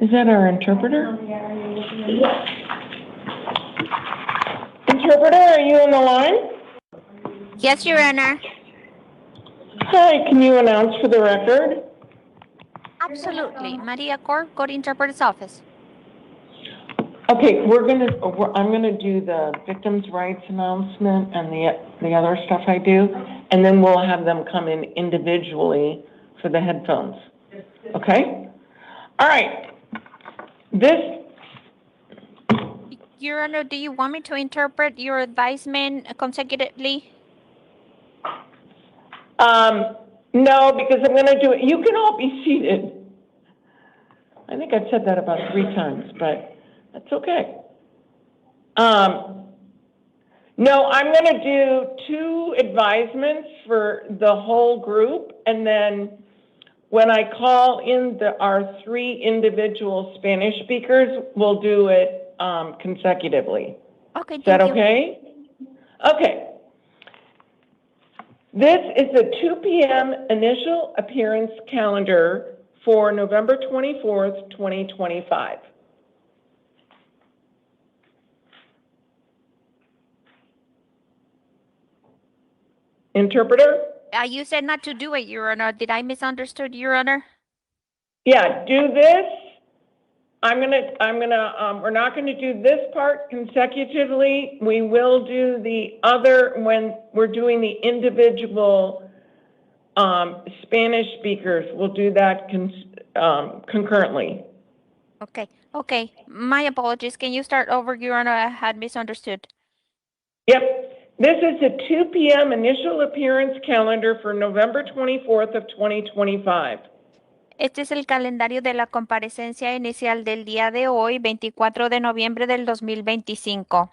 Is that our interpreter? Interpreter, are you on the line? Yes, Your Honor. Hi, can you announce for the record? Absolutely. Maria Court, Court Interpreter's Office. Okay, I'm gonna do the victims' rights announcement and the other stuff I do, and then we'll have them come in individually for the headphones. Okay? All right. Your Honor, do you want me to interpret your advisement consecutively? No, because I'm gonna do it. You can all be seated. I think I've said that about 3 times, but that's okay. No, I'm going to do 2 advisements for the whole group, and then when I call in our 3 individual Spanish speakers, we'll do it consecutively. Okay, Is that okay? Okay. This is the 2 p.m. initial appearance calendar for November 24th, 2025. Interpreter? You said not to do it, Your Honor. Did I misunderstood, Your Honor? Yeah, do this. We're not gonna do this part consecutively. We will do the other when we're doing the individual Spanish speakers. We'll do that concurrently. Okay. My apologies. Can you start over, Your Honor? I had misunderstood. Yep. This is the 2 p.m. initial appearance calendar for November 24th of 2025. Este es el calendario de la comparecencia inicial del día de hoy, 24 de noviembre del 2025.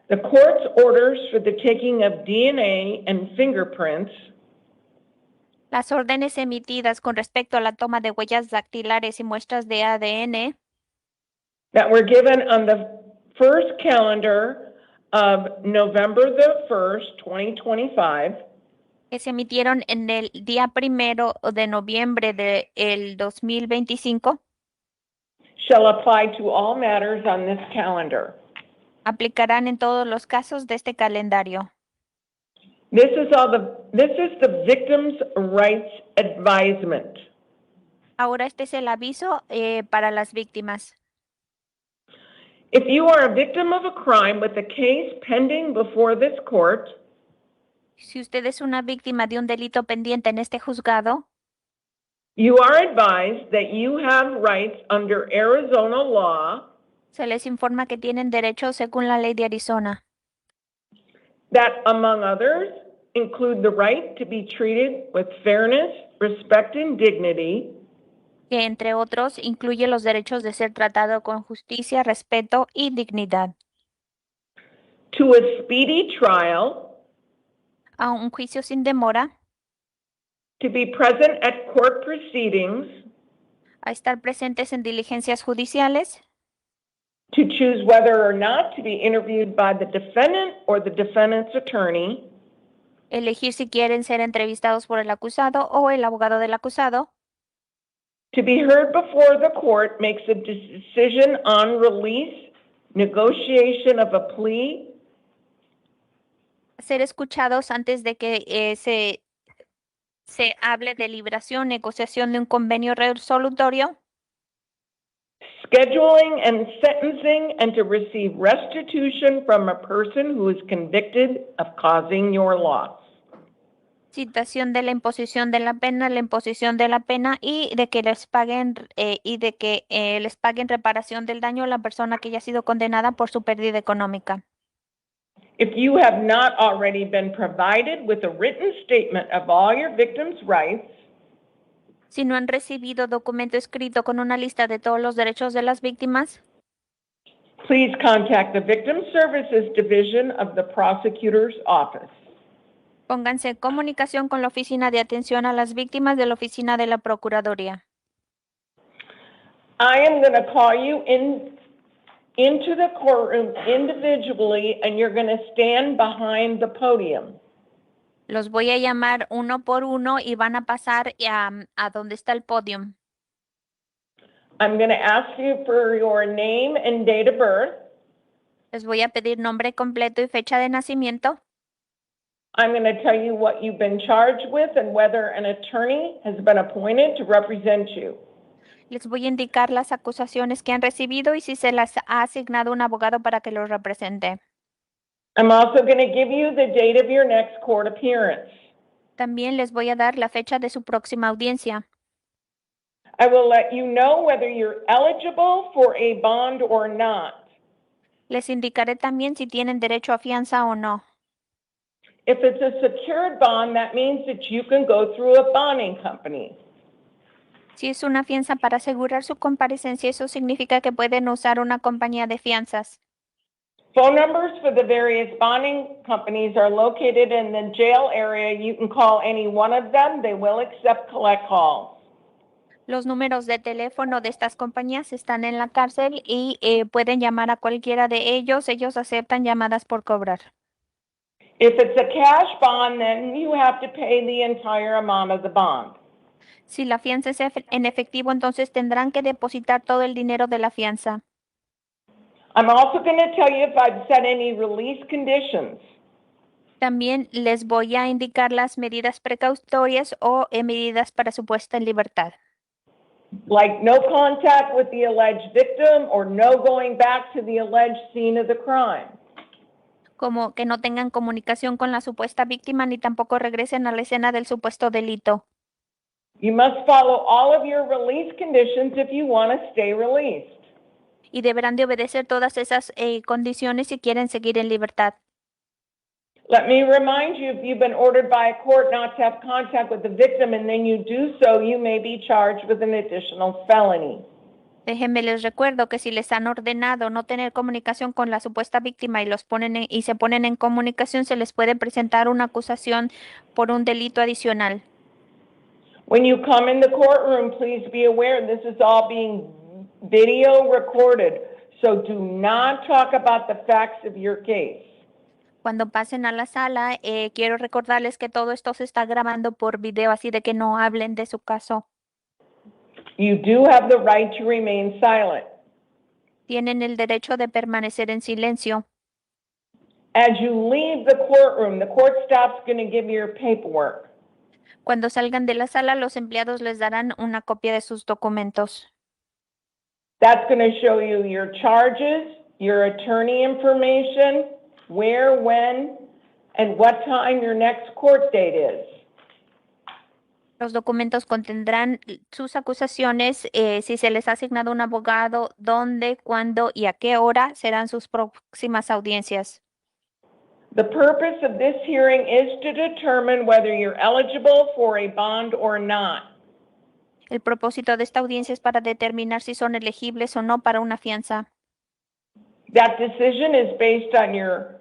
The court's orders for the taking of DNA and fingerprints. Las órdenes emitidas con respecto a la toma de huellas dactilares y muestras de ADN. That were given on the first calendar of November the 1st, 2025. Que se emitieron en el día 1 de noviembre del 2025. Shall apply to all matters on this calendar. Aplicarán en todos los casos de este calendario. This is the victim's rights advisement. Ahora este es el aviso para las víctimas. If you are a victim of a crime with a case pending before this court, si usted es una víctima de un delito pendiente en este juzgado, you are advised that you have rights under Arizona law. Se les informa que tienen derechos según la ley de Arizona. That, among others, include the right to be treated with fairness, respect, and dignity. Que entre otros incluye los derechos de ser tratado con justicia, respeto y dignidad. To a speedy trial. A un juicio sin demora. To be present at court proceedings. A estar presentes en diligencias judiciales. To choose whether or not to be interviewed by the defendant or the defendant's attorney. Elegir si quieren ser entrevistados por el acusado o el abogado del acusado. To be heard before the court makes a decision on release, negotiation of a plea. Ser escuchados antes de que se hable de liberación, negociación de un convenio resolutorio. Scheduling and sentencing and to receive restitution from a person who is convicted of causing your loss. Citación de la imposición de la pena y de que les paguen les paguen reparación del daño a la persona que haya sido condenada por su pérdida económica. If you have not already been provided with a written statement of all your victims' rights, si no han recibido documento escrito con una lista de todos los derechos de las víctimas, please contact the Victim Services Division of the Prosecutor's Office. Pónganse en comunicación con la Oficina de Atención a las Víctimas de la Oficina de la Procuraduría. I am going to call you into the courtroom individually, and you're going to stand behind the podium. Los voy a llamar uno por uno y van a pasar a donde está el podio. I'm going to ask you for your name and date of birth. Les voy a pedir nombre completo y fecha de nacimiento. I'm going to tell you what you've been charged with and whether an attorney has been appointed to represent you. Les voy a indicar las acusaciones que han recibido y si se las ha asignado un abogado para que los represente. I'm also going to give you the date of your next court appearance. También les voy a dar la fecha de su próxima audiencia. I will let you know whether you're eligible for a bond or not. Les indicaré también si tienen derecho a fianza o no. If it's a secured bond, that means that you can go through a bonding company. Si es una fianza para asegurar su comparecencia, eso significa que pueden usar una compañía de fianzas. Phone numbers for the various bonding companies are located in the jail area. You can call any one of them. They will accept collect calls. Los números de teléfono de estas compañías están en la cárcel y pueden llamar a cualquiera de ellos. Ellos aceptan llamadas por cobrar. If it's a cash bond, then you have to pay the entire amount of the bond. Si la fianza es en efectivo, entonces tendrán que depositar todo el dinero de la fianza. I'm also going to tell you if I've set any release conditions. También les voy a indicar las medidas precautorias o medidas para su puesta en libertad. Like no contact with the alleged victim or no going back to the alleged scene of the crime. Como que no tengan comunicación con la supuesta víctima ni tampoco regresen a la escena del supuesto delito. You must follow all of your release conditions if you want to stay released. Y deberán de obedecer todas esas condiciones si quieren seguir en libertad. Let me remind you, if you've been ordered by a court not to have contact with the victim and then you do so, you may be charged with an additional felony. Déjenme les recuerdo que si les han ordenado no tener comunicación con la supuesta víctima y se ponen en comunicación, se les puede presentar una acusación por un delito adicional. When you come in the courtroom, please be aware this is all being video recorded, so do not talk about the facts of your case. Cuando pasen a la sala, quiero recordarles que todo esto se está grabando por video, así de que no hablen de su caso. You do have the right to remain silent. Tienen el derecho de permanecer en silencio. As you leave the court staff's going to give you your paperwork. Cuando salgan de la sala, los empleados les darán una copia de sus documentos. That's going to show you your charges, your attorney information, where, when, and what time your next court date is. Los documentos contendrán sus acusaciones, si se les ha asignado un abogado, dónde, cuándo y a qué hora serán sus próximas audiencias. The purpose of this hearing is to determine whether you're eligible for a bond or not. El propósito de esta audiencia es para determinar si son elegibles o no para una fianza. That decision is based on your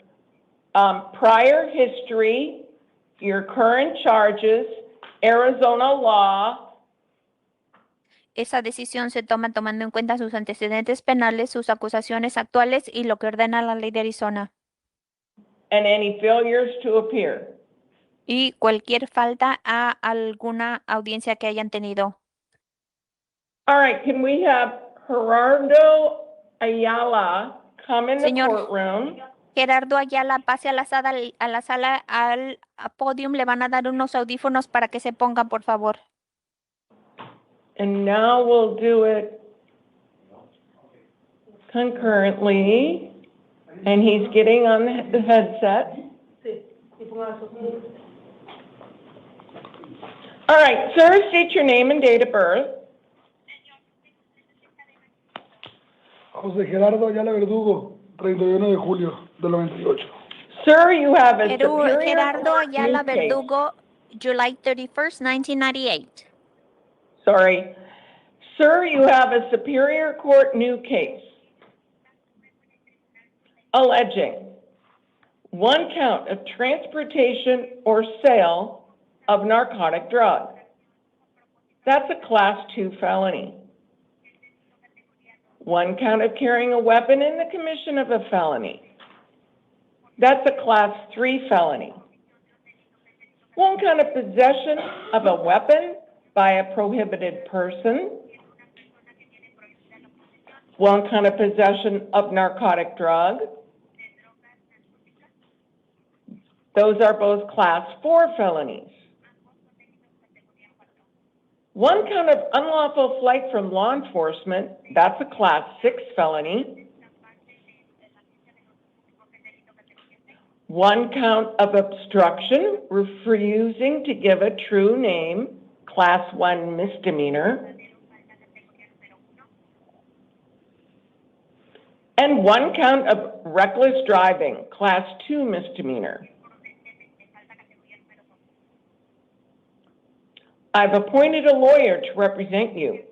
prior history, your current charges, Arizona law. Esa decisión se toma tomando en cuenta sus antecedentes penales, sus acusaciones actuales y lo que ordena la ley de Arizona. And any failures to appear. Y cualquier falta a alguna audiencia que hayan tenido. All right, can we have Gerardo Ayala come in the courtroom? Gerardo Ayala, pase a la sala, al podium, le van a dar unos audífonos para que se ponga, por favor. And now we'll do it concurrently. And he's getting on the headset. All right, sir, state your name and date of birth. José Gerardo Ayala Verdugo, 31 de julio del 98. Sir, you have a Superior Gerardo Court Ayala new case. Verdugo, July 31st, 1998. Sorry. Sir, you have a Superior Court new case alleging one count of transportation or sale of narcotic drug. That's a Class 2 felony. One count of carrying a weapon in the commission of a felony. That's a Class 3 felony. One count of possession of a weapon by a prohibited person. One count of possession of narcotic drug. Those are both class 4 felonies. One count of unlawful flight from law enforcement, that's a class 6 felony. One count of obstruction, refusing to give a true name, class 1 misdemeanor. And one count of reckless driving, class 2 misdemeanor. I've appointed a lawyer to represent you.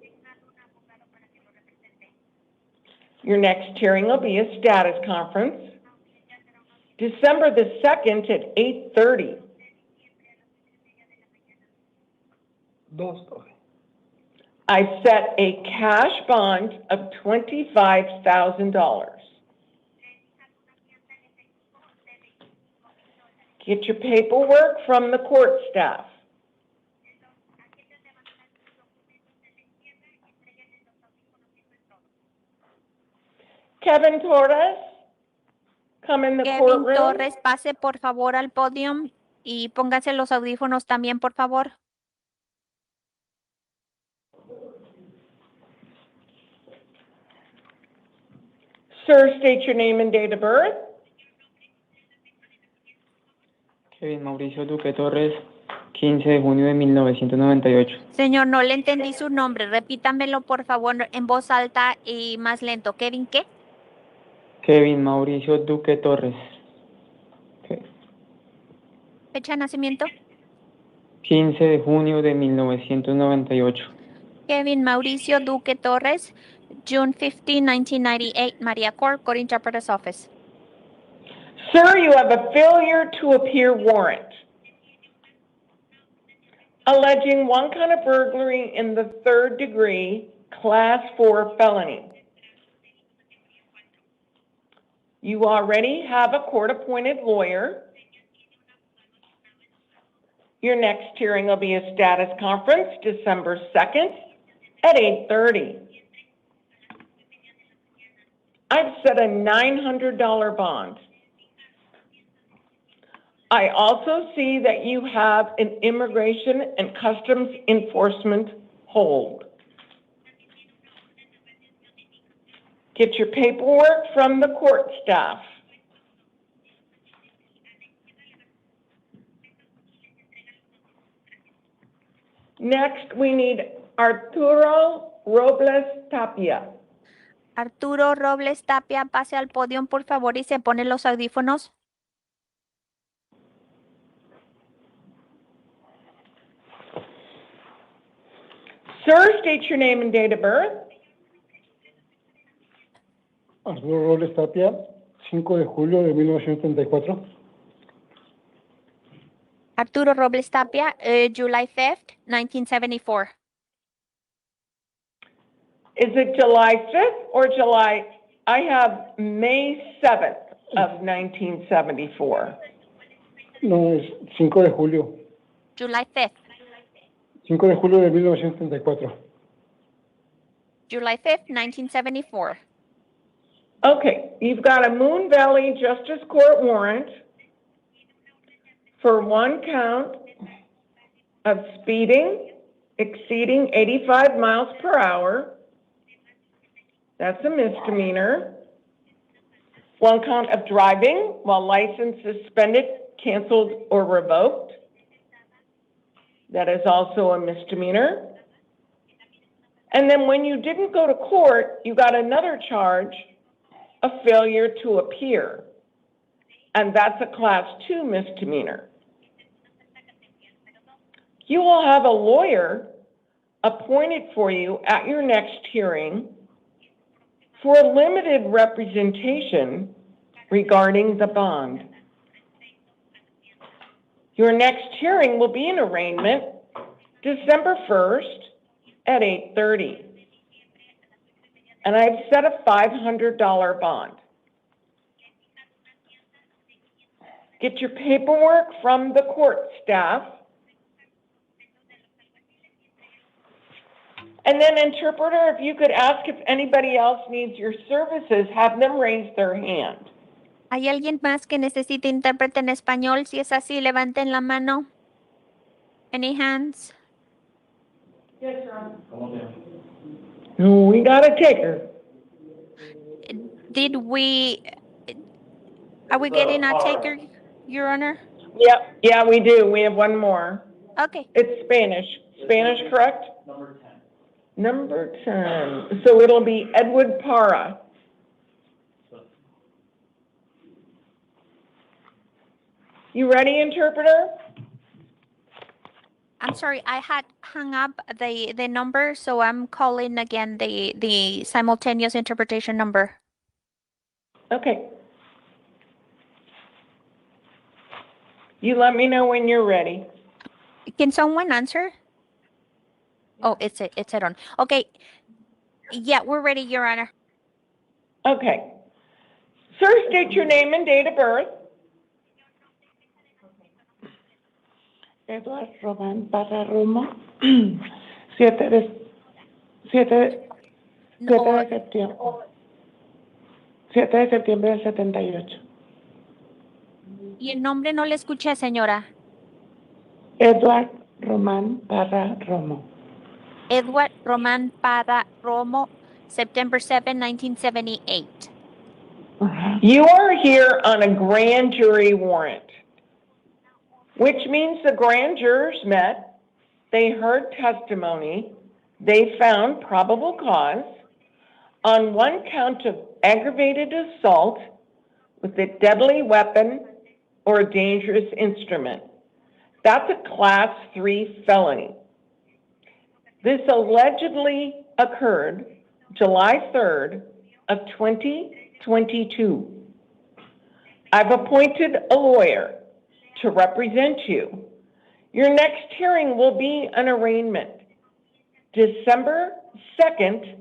Your next hearing will be a status conference, December the 2nd at 8:30. I've set a cash bond of $25,000. Get your paperwork from the court staff. Kevin Torres, come in the Kevin courtroom. Torres, pase por favor al podio y pónganse los audífonos también, por favor. Sir, state your name and date of birth. Kevin Mauricio Duque Torres, 15 de junio de 1998. Señor, no le entendí su nombre. Repítamelo, por favor, en voz alta y más lento. ¿Kevin qué? Kevin Mauricio Duque Torres. Fecha de nacimiento. 15 de junio de 1998. Kevin Mauricio Duque Torres, June 15, 1998, Maria Court, Court Interpreter's Office. Sir, you have a failure to appear warrant, alleging one count of burglary in the 3rd degree, class 4 felony. You already have a court-appointed lawyer. Your next hearing will be a status conference, December 2nd at 8:30. I've set a $900 bond. I also see that you have an Immigration and Customs Enforcement hold. Get your paperwork from the court staff. Next, we need Arturo Robles Tapia. Arturo Robles Tapia, pase al podio, por favor, y se pone los audífonos. Sir, state your name and date of birth. Arturo Robles Tapia, 5 de julio de 1934. Arturo Robles Tapia, July 5th, 1974. Is it July 5th or July? I have May 7th of 1974. No, es 5 de julio. July 5th. 5 de julio de 1934. July 5th, 1974. Okay, you've got a Moon Valley Justice Court warrant for one count of speeding exceeding 85 miles per hour. That's a misdemeanor. One count of driving while license suspended, canceled, or revoked. That is also a misdemeanor. And then when you didn't go to court, you got another charge of failure to appear. And that's a class 2 misdemeanor. You will have a lawyer appointed for you at your next hearing for a limited representation regarding the bond. Your next hearing will be an arraignment December 1st at 8:30. And I've set a $500 bond. Get your paperwork from the court staff. And then interpreter, if you could ask if anybody else needs your services, have them raise their hand. ¿Hay alguien más que necesite intérprete en español? Si es así, levanten la mano. Any hands? Yes, Ron. We got a taker. Are we getting a taker, Your Honor? Yep, yeah, we do. We have one more. Okay. It's Spanish. Spanish, correct? Number 10. So it'll be Edward Parra. You ready, interpreter? I'm sorry, I had hung up the number, so I'm calling again the simultaneous interpretation number. Okay. You let me know when you're ready. Can someone answer? Oh, it's on. Okay. Yeah, we're ready, Your Honor. Okay. Sir, state your name and date of birth. Edward Román Parra Romo, 7 de septiembre del 78. Y el nombre no le escuché, señora. Edward Román Parra Romo. Edward Román Parra Romo, September 7, 1978. You are here on a grand jury warrant, which means the grand jurors met, they heard testimony, they found probable cause on one count of aggravated assault with a deadly weapon or a dangerous instrument. That's a Class 3 felony. This allegedly occurred July 3rd of 2022. I've appointed a lawyer to represent you. Your next hearing will be an arraignment, December 2nd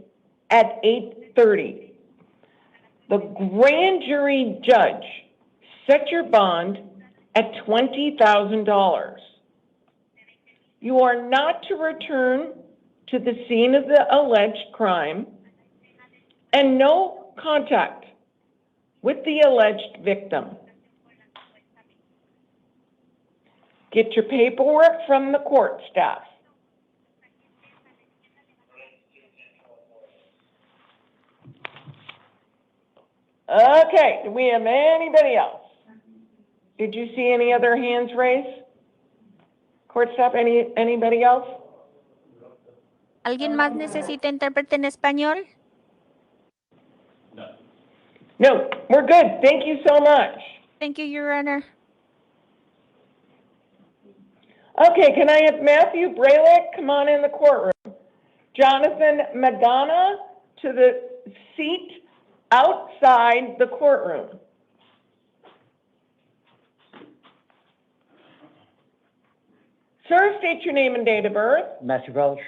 at 8:30. The grand jury judge set your bond at $20,000. You are not to return to the scene of the alleged crime and no contact with the alleged victim. Get your paperwork from the court staff. Okay, do we have anybody else? Did you see any other hands raised? Court staff, anybody else? ¿Alguien más necesita intérprete en español? No, we're good. Thank you so much. Thank you, Your Honor. Okay, can I have Matthew Bralick come on in the courtroom? Jonathan Madonna to the seat outside the courtroom. Sir, state your name and date of birth. Matthew Bralick,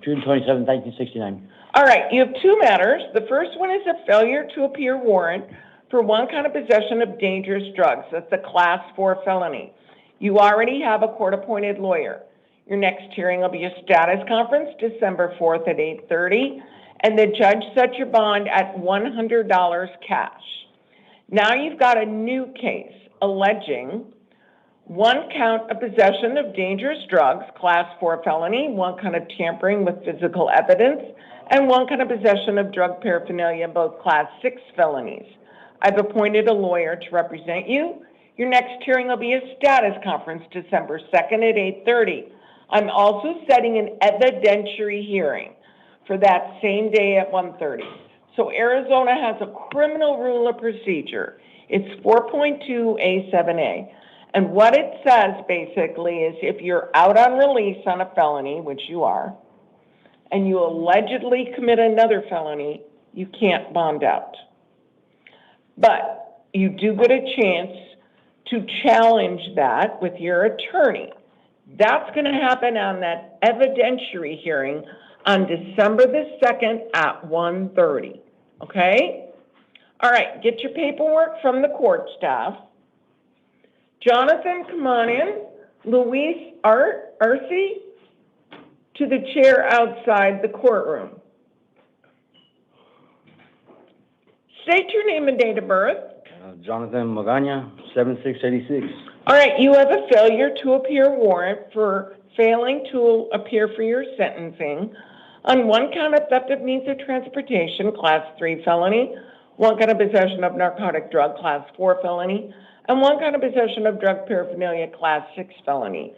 June 27, 1969. All right, you have two matters. The first one is a failure to appear warrant for one count of possession of dangerous drugs. That's a Class 4 felony. You already have a court-appointed lawyer. Your next hearing will be a status conference, December 4th at 8:30, and the judge set your bond at $100 cash. Now you've got a new case alleging one count of possession of dangerous drugs, Class 4 felony, one count of tampering with physical evidence, and one count of possession of drug paraphernalia, both Class 6 felonies. I've appointed a lawyer to represent you. Your next hearing will be a status conference, December 2nd at 8:30. I'm also setting an evidentiary hearing for that same day at 1:30. So Arizona has a criminal rule of procedure. It's 4.2A7A. And what it says basically is if you're out on release on a felony, which you are, and you allegedly commit another felony, you can't bond out. But you do get a chance to challenge that with your attorney. That's going to happen on that evidentiary hearing on December the 2nd at 1:30. Okay? All right, get your paperwork from the court staff. Jonathan, come on in. Luis Arce, to the chair outside the courtroom. State your name and date of birth. Jonathan Magana, 7686. All right, you have a failure to appear warrant for failing to appear for your sentencing on one count of theft of means of transportation, Class 3 felony, one count of possession of narcotic drug, Class 4 felony, and one count of possession of drug paraphernalia, Class 6 felony.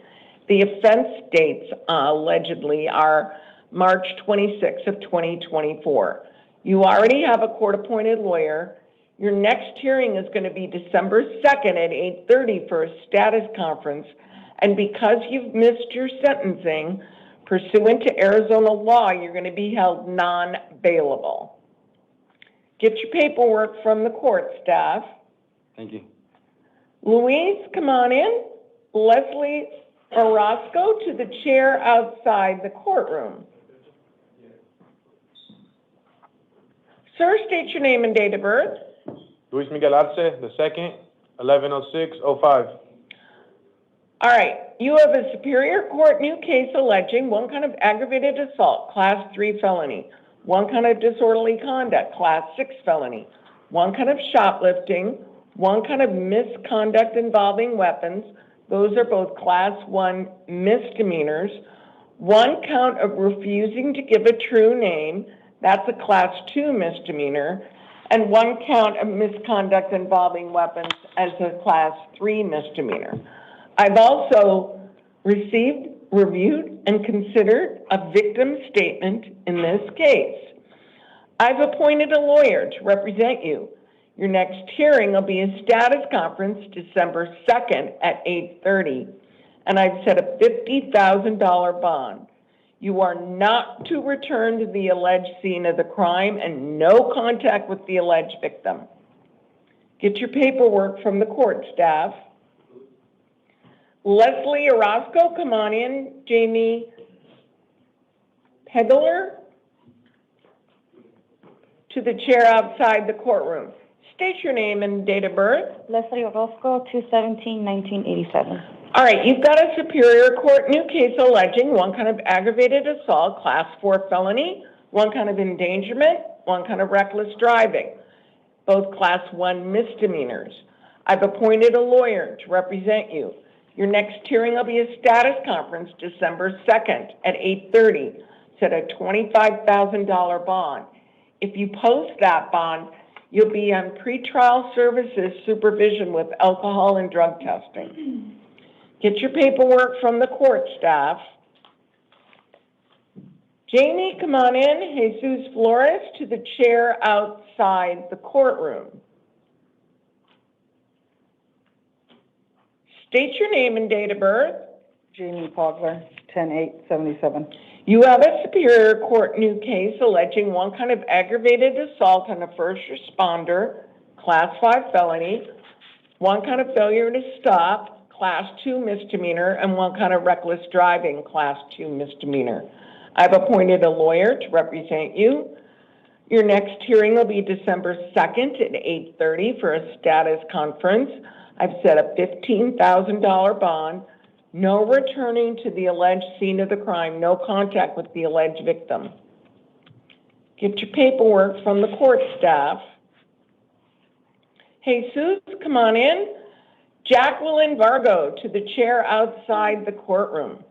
The offense dates allegedly are March 26th of 2024. You already have a court-appointed lawyer. Your next hearing is going to be December 2nd at 8:30 for a status conference. And because you've missed your sentencing, pursuant to Arizona law, you're going to be held non-bailable. Get your paperwork from the court staff. Thank you. Louise, come on in. Leslie Orozco to the chair outside the courtroom. Sir, state your name and date of birth. Luis Miguel Arce, the second, 110605. All right, you have a Superior Court new case alleging one count of aggravated assault, Class 3 felony, one count of disorderly conduct, Class 6 felony, one count of shoplifting, one count of misconduct involving weapons, those are both Class 1 misdemeanors, one count of refusing to give a true name, that's a Class 2 misdemeanor, and one count of misconduct involving weapons as a Class 3 misdemeanor. I've also received, reviewed, and considered a victim statement in this case. I've appointed a lawyer to represent you. Your next hearing will be a status conference December 2nd at 8:30, and I've set a $50,000 bond. You are not to return to the alleged scene of the crime and no contact with the alleged victim. Get your paperwork from the court staff. Leslie Orozco, come on in. Jamie Pegler to the chair outside the courtroom. State your name and date of birth. Leslie Orozco, 2/17/1987. All right, you've got a Superior Court new case alleging one count of aggravated assault, Class 4 felony, one count of endangerment, one count of reckless driving, both Class 1 misdemeanors. I've appointed a lawyer to represent you. Your next hearing will be a status conference December 2nd at 8:30. Set a $25,000 bond. If you post that bond, you'll be on pretrial services supervision with alcohol and drug testing. Get your paperwork from the court staff. Jamie, come on in. Jesus Flores to the chair outside the courtroom. State your name and date of birth. Jamie Pogler, 10/8/77. You have a Superior Court new case alleging one kind of aggravated assault on a first responder, Class 5 felony, one kind of failure to stop, Class 2 misdemeanor, and one kind of reckless driving, Class 2 misdemeanor. I've appointed a lawyer to represent you. Your next hearing will be December 2nd at 8:30 for a status conference. I've set a $15,000 bond. No returning to the alleged scene of the crime, no contact with the alleged victim. Get your paperwork from the court staff. Jesus, come on in. Jacqueline Vargo to the chair outside the courtroom.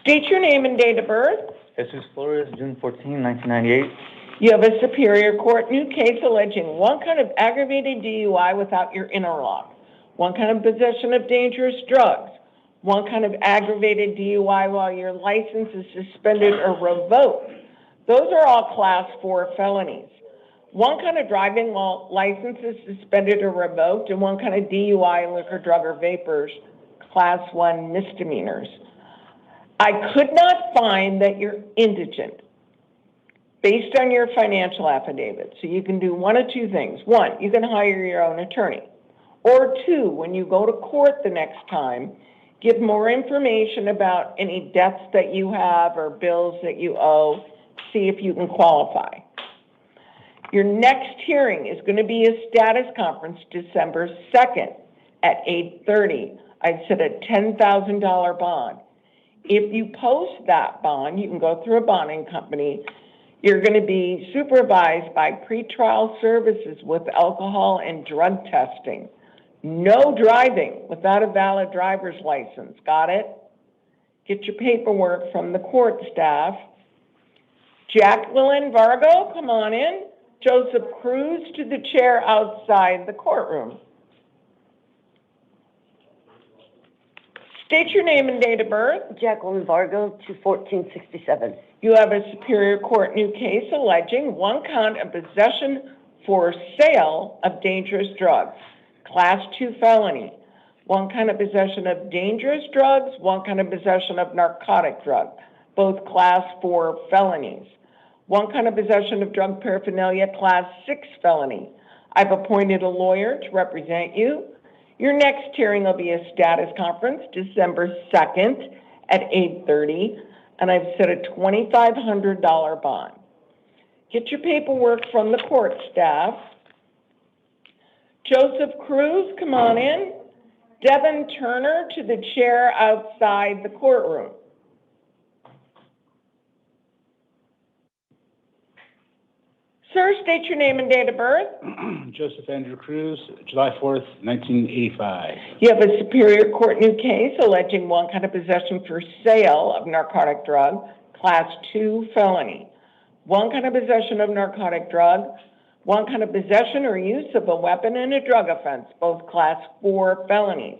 State your name and date of birth. Jesus Flores, June 14, 1998. You have a Superior Court new case alleging one kind of aggravated DUI without your interlock, one kind of possession of dangerous drugs, one kind of aggravated DUI while your license is suspended or revoked. Those are all Class 4 felonies. One kind of driving while license is suspended or revoked, and one kind of DUI, liquor, drug, or vapors, Class 1 misdemeanors. I could not find that you're indigent based on your financial affidavit. So you can do one of two things. One, you can hire your own attorney. Or two, when you go to court the next time, give more information about any debts that you have or bills that you owe, see if you can qualify. Your next hearing is going to be a status conference December 2nd at 8:30. I set a $10,000 bond. If you post that bond, you can go through a bonding company. You're going to be supervised by pretrial services with alcohol and drug testing. No driving without a valid driver's license. Got it? Get your paperwork from the court staff. Jacqueline Vargo, come on in. Joseph Cruz to the chair outside the courtroom. State your name and date of birth. Jacqueline Vargo, 21467. You have a Superior Court new case alleging one count of possession for sale of dangerous drugs, Class 2 felony. One count of possession of dangerous drugs, one count of possession of narcotic drugs, both Class 4 felonies. One count of possession of drug paraphernalia, Class 6 felony. I've appointed a lawyer to represent you. Your next hearing will be a status conference, December 2nd at 8:30, and I've set a $2,500 bond. Get your paperwork from the court staff. Joseph Cruz, come on in. Devin Turner to the chair outside the courtroom. Sir, state your name and date of birth. Joseph Andrew Cruz, July 4th, 1985. You have a Superior Court new case alleging one count of possession for sale of narcotic drug, Class 2 felony. One count of possession of narcotic drug, one count of possession or use of a weapon in a drug offense, both Class 4 felonies.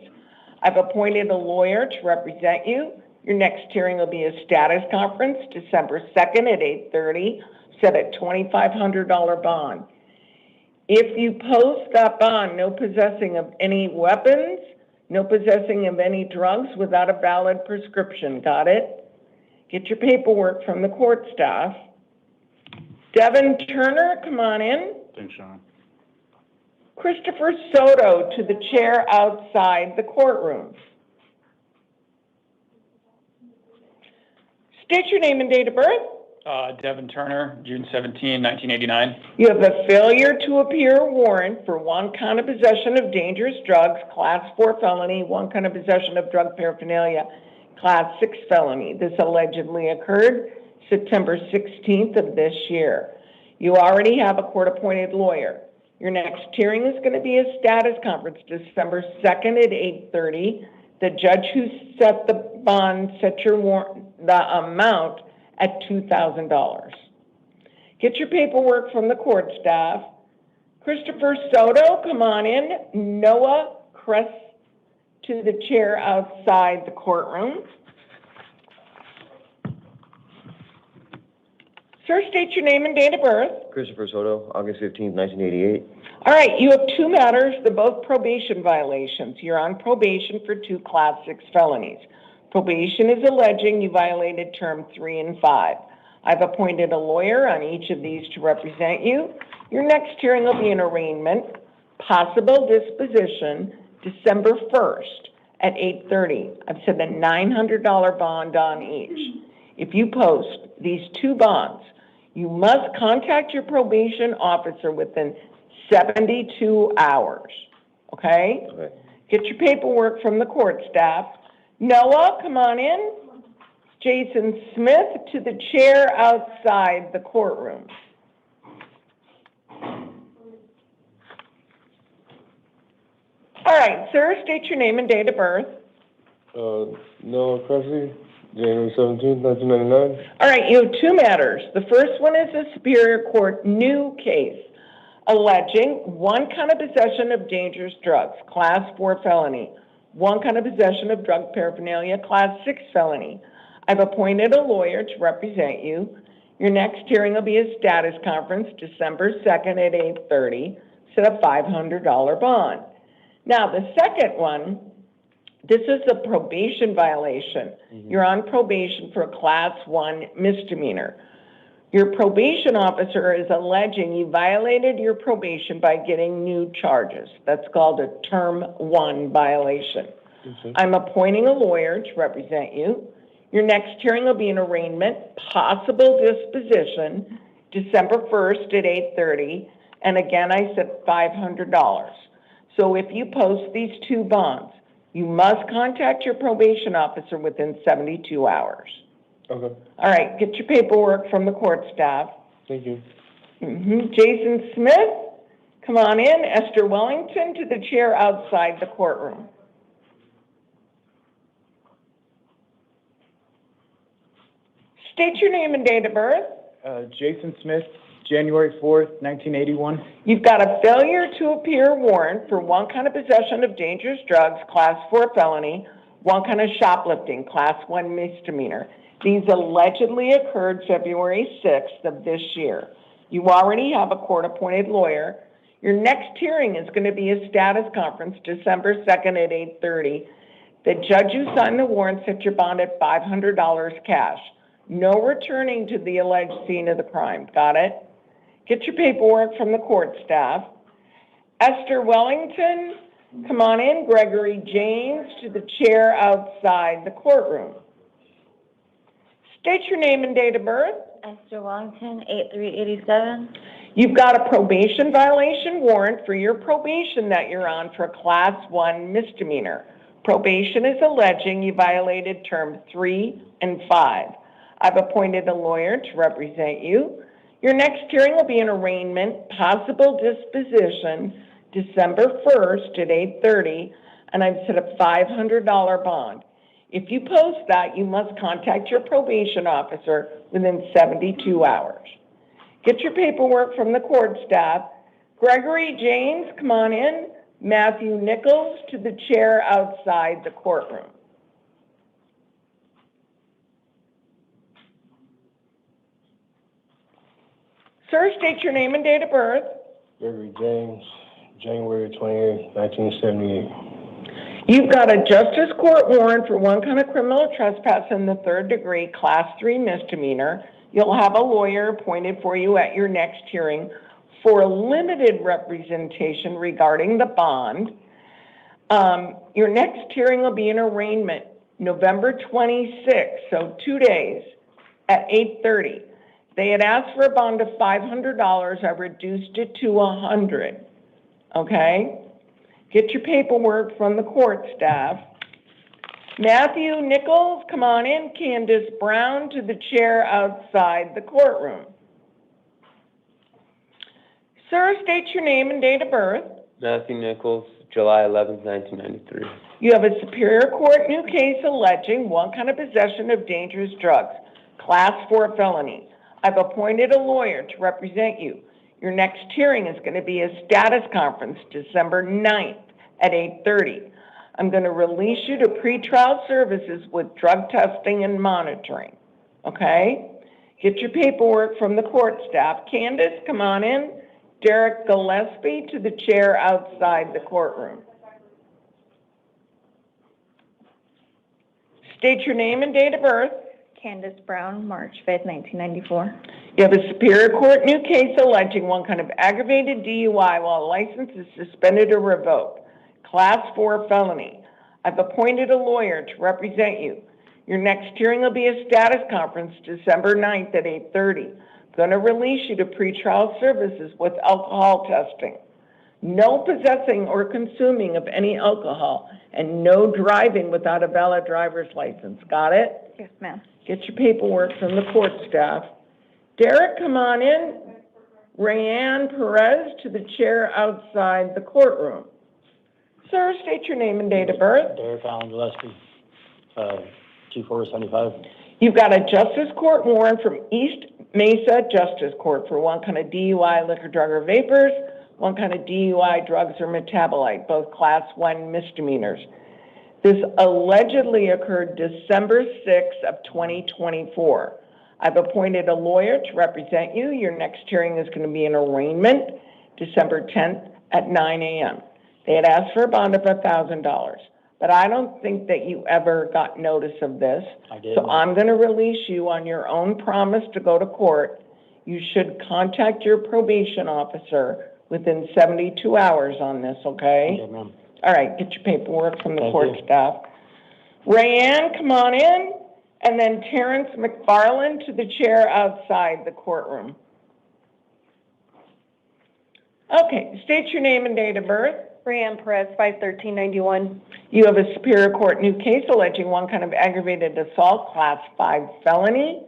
I've appointed a lawyer to represent you. Your next hearing will be a status conference, December 2nd at 8:30. Set a $2,500 bond. If you post that bond, no possessing of any weapons, no possessing of any drugs without a valid prescription. Got it? Get your paperwork from the court staff. Devin Turner, come on in. Thanks, Sean. Christopher Soto to the chair outside the courtroom. State your name and date of birth. Devin Turner, June 17, 1989. You have a failure to appear warrant for one count of possession of dangerous drugs, Class 4 felony, one count of possession of drug paraphernalia, Class 6 felony. This allegedly occurred September 16th of this year. You already have a court-appointed lawyer. Your next hearing is going to be a status conference, December 2nd at 8:30. The judge who set the bond set your warrant, the amount at $2,000. Get your paperwork from the court staff. Christopher Soto, come on in. Noah Kress to the chair outside the courtroom. Sir, state your name and date of birth. Christopher Soto, August 15th, 1988. All right, you have two matters. They're both probation violations. You're on probation for 2 Class 6 felonies. Probation is alleging you violated term 3 and 5. I've appointed a lawyer on each of these to represent you. Your next hearing will be an arraignment, possible disposition, December 1st at 8:30. I've set a $900 bond on each. If you post these 2 bonds, you must contact your probation officer within 72 hours, okay? Okay. Get your paperwork from the court staff. Noah, come on in. Jason Smith to the chair outside the courtroom. All right, sir, state your name and date of birth. Noah Cressy, January 17th, 1999. All right, you have 2 matters. The first one is a Superior Court new case alleging one count of possession of dangerous drugs, Class 4 felony, one count of possession of drug paraphernalia, Class 6 felony. I've appointed a lawyer to represent you. Your next hearing will be a status conference, December 2nd at 8:30. Set a $500 bond. Now, the second one, this is a probation violation. You're on probation for a Class 1 misdemeanor. Your probation officer is alleging you violated your probation by getting new charges. That's called a Term 1 violation. I'm appointing a lawyer to represent you. Your next hearing will be an arraignment, possible disposition, December 1st at 8:30. And again, I said $500. So if you post these 2 bonds, You must contact your probation officer within 72 hours. Okay, All right, get your paperwork from the court staff. thank you. Jason Smith, come on in. Esther Wellington to the chair outside the courtroom. State your name and date of birth. Jason Smith, January 4th, 1981. You've got a failure to appear warrant for one count of possession of dangerous drugs, class 4 felony, one count of shoplifting, class 1 misdemeanor. These allegedly occurred February 6th of this year. You already have a court-appointed lawyer. Your next hearing is going to be a status conference December 2nd at 8:30. The judge who signed the warrant set your bond at $500 cash. No returning to the alleged scene of the crime. Got it? Get your paperwork from the court staff. Esther Wellington, come on in. Gregory James to the chair outside the courtroom. State your name and date of birth. Esther Wellington, 8387. You've got a probation violation warrant for your probation that you're on for a class 1 misdemeanor. Probation is alleging you violated term 3 and 5. I've appointed a lawyer to represent you. Your next hearing will be an arraignment, possible disposition, December 1st at 8:30, and I've set a $500 bond. If you post that, you must contact your probation officer within 72 hours. Get your paperwork from the court staff. Gregory James, come on in. Matthew Nichols to the chair outside the courtroom. Sir, state your name and date of birth. Gregory James, January 28th, 1978. You've got a justice court warrant for one count of criminal trespass in the 3rd degree, class 3 misdemeanor. You'll have a lawyer appointed for you at your next hearing for limited representation regarding the bond. Your next hearing will be an arraignment, November 26th, so 2 days at 8:30. They had asked for a bond of $500. I reduced it to $100. Okay? Get your paperwork from the court staff. Matthew Nichols, come on in. Candace Brown to the chair outside the courtroom. Sir, state your name and date of birth. Matthew Nichols, July 11th, 1993. You have a Superior Court new case alleging one count of possession of dangerous drugs, class 4 felony. I've appointed a lawyer to represent you. Your next hearing is going to be a status conference December 9th at 8:30. I'm going to release you to pretrial services with drug testing and monitoring. Okay? Get your paperwork from the court staff. Candace, come on in. Derek Gillespie to the chair outside the courtroom. State your name and date of birth. Candace Brown, March 5th, 1994. You have a Superior Court new case alleging one kind of aggravated DUI while a license is suspended or revoked. Class 4 felony. I've appointed a lawyer to represent you. Your next hearing will be a status conference December 9th at 8:30. I'm going to release you to pretrial services with alcohol testing. No possessing or consuming of any alcohol, and no driving without a valid driver's license. Got it? Yes, ma'am. Get your paperwork from the court staff. Derek, come on in. Rayanne Perez to the chair outside the courtroom. Sir, state your name and date of birth. Derek Allen Gillespie, 2475. You've got a justice court warrant from East Mesa Justice Court for one kind of DUI, liquor, drug, or vapors, one kind of DUI, drugs, or metabolite, both class 1 misdemeanors. This allegedly occurred December 6th of 2024. I've appointed a lawyer to represent you. Your next hearing is going to be an arraignment, December 10th at 9 a.m. They had asked for a bond of $1,000, but I don't think that you ever got notice of this. I did. So I'm going to release you on your own promise to go to court. You should contact your probation officer within 72 hours on this, okay? Okay, ma'am. All right, get your paperwork from the Thank court you. staff. Rayanne, come on in. And then Terrence McFarland to the chair outside the courtroom. Okay, state your name and date of birth. Brianne Perez, 51391. You have a Superior Court new case alleging one kind of aggravated assault, class 5 felony.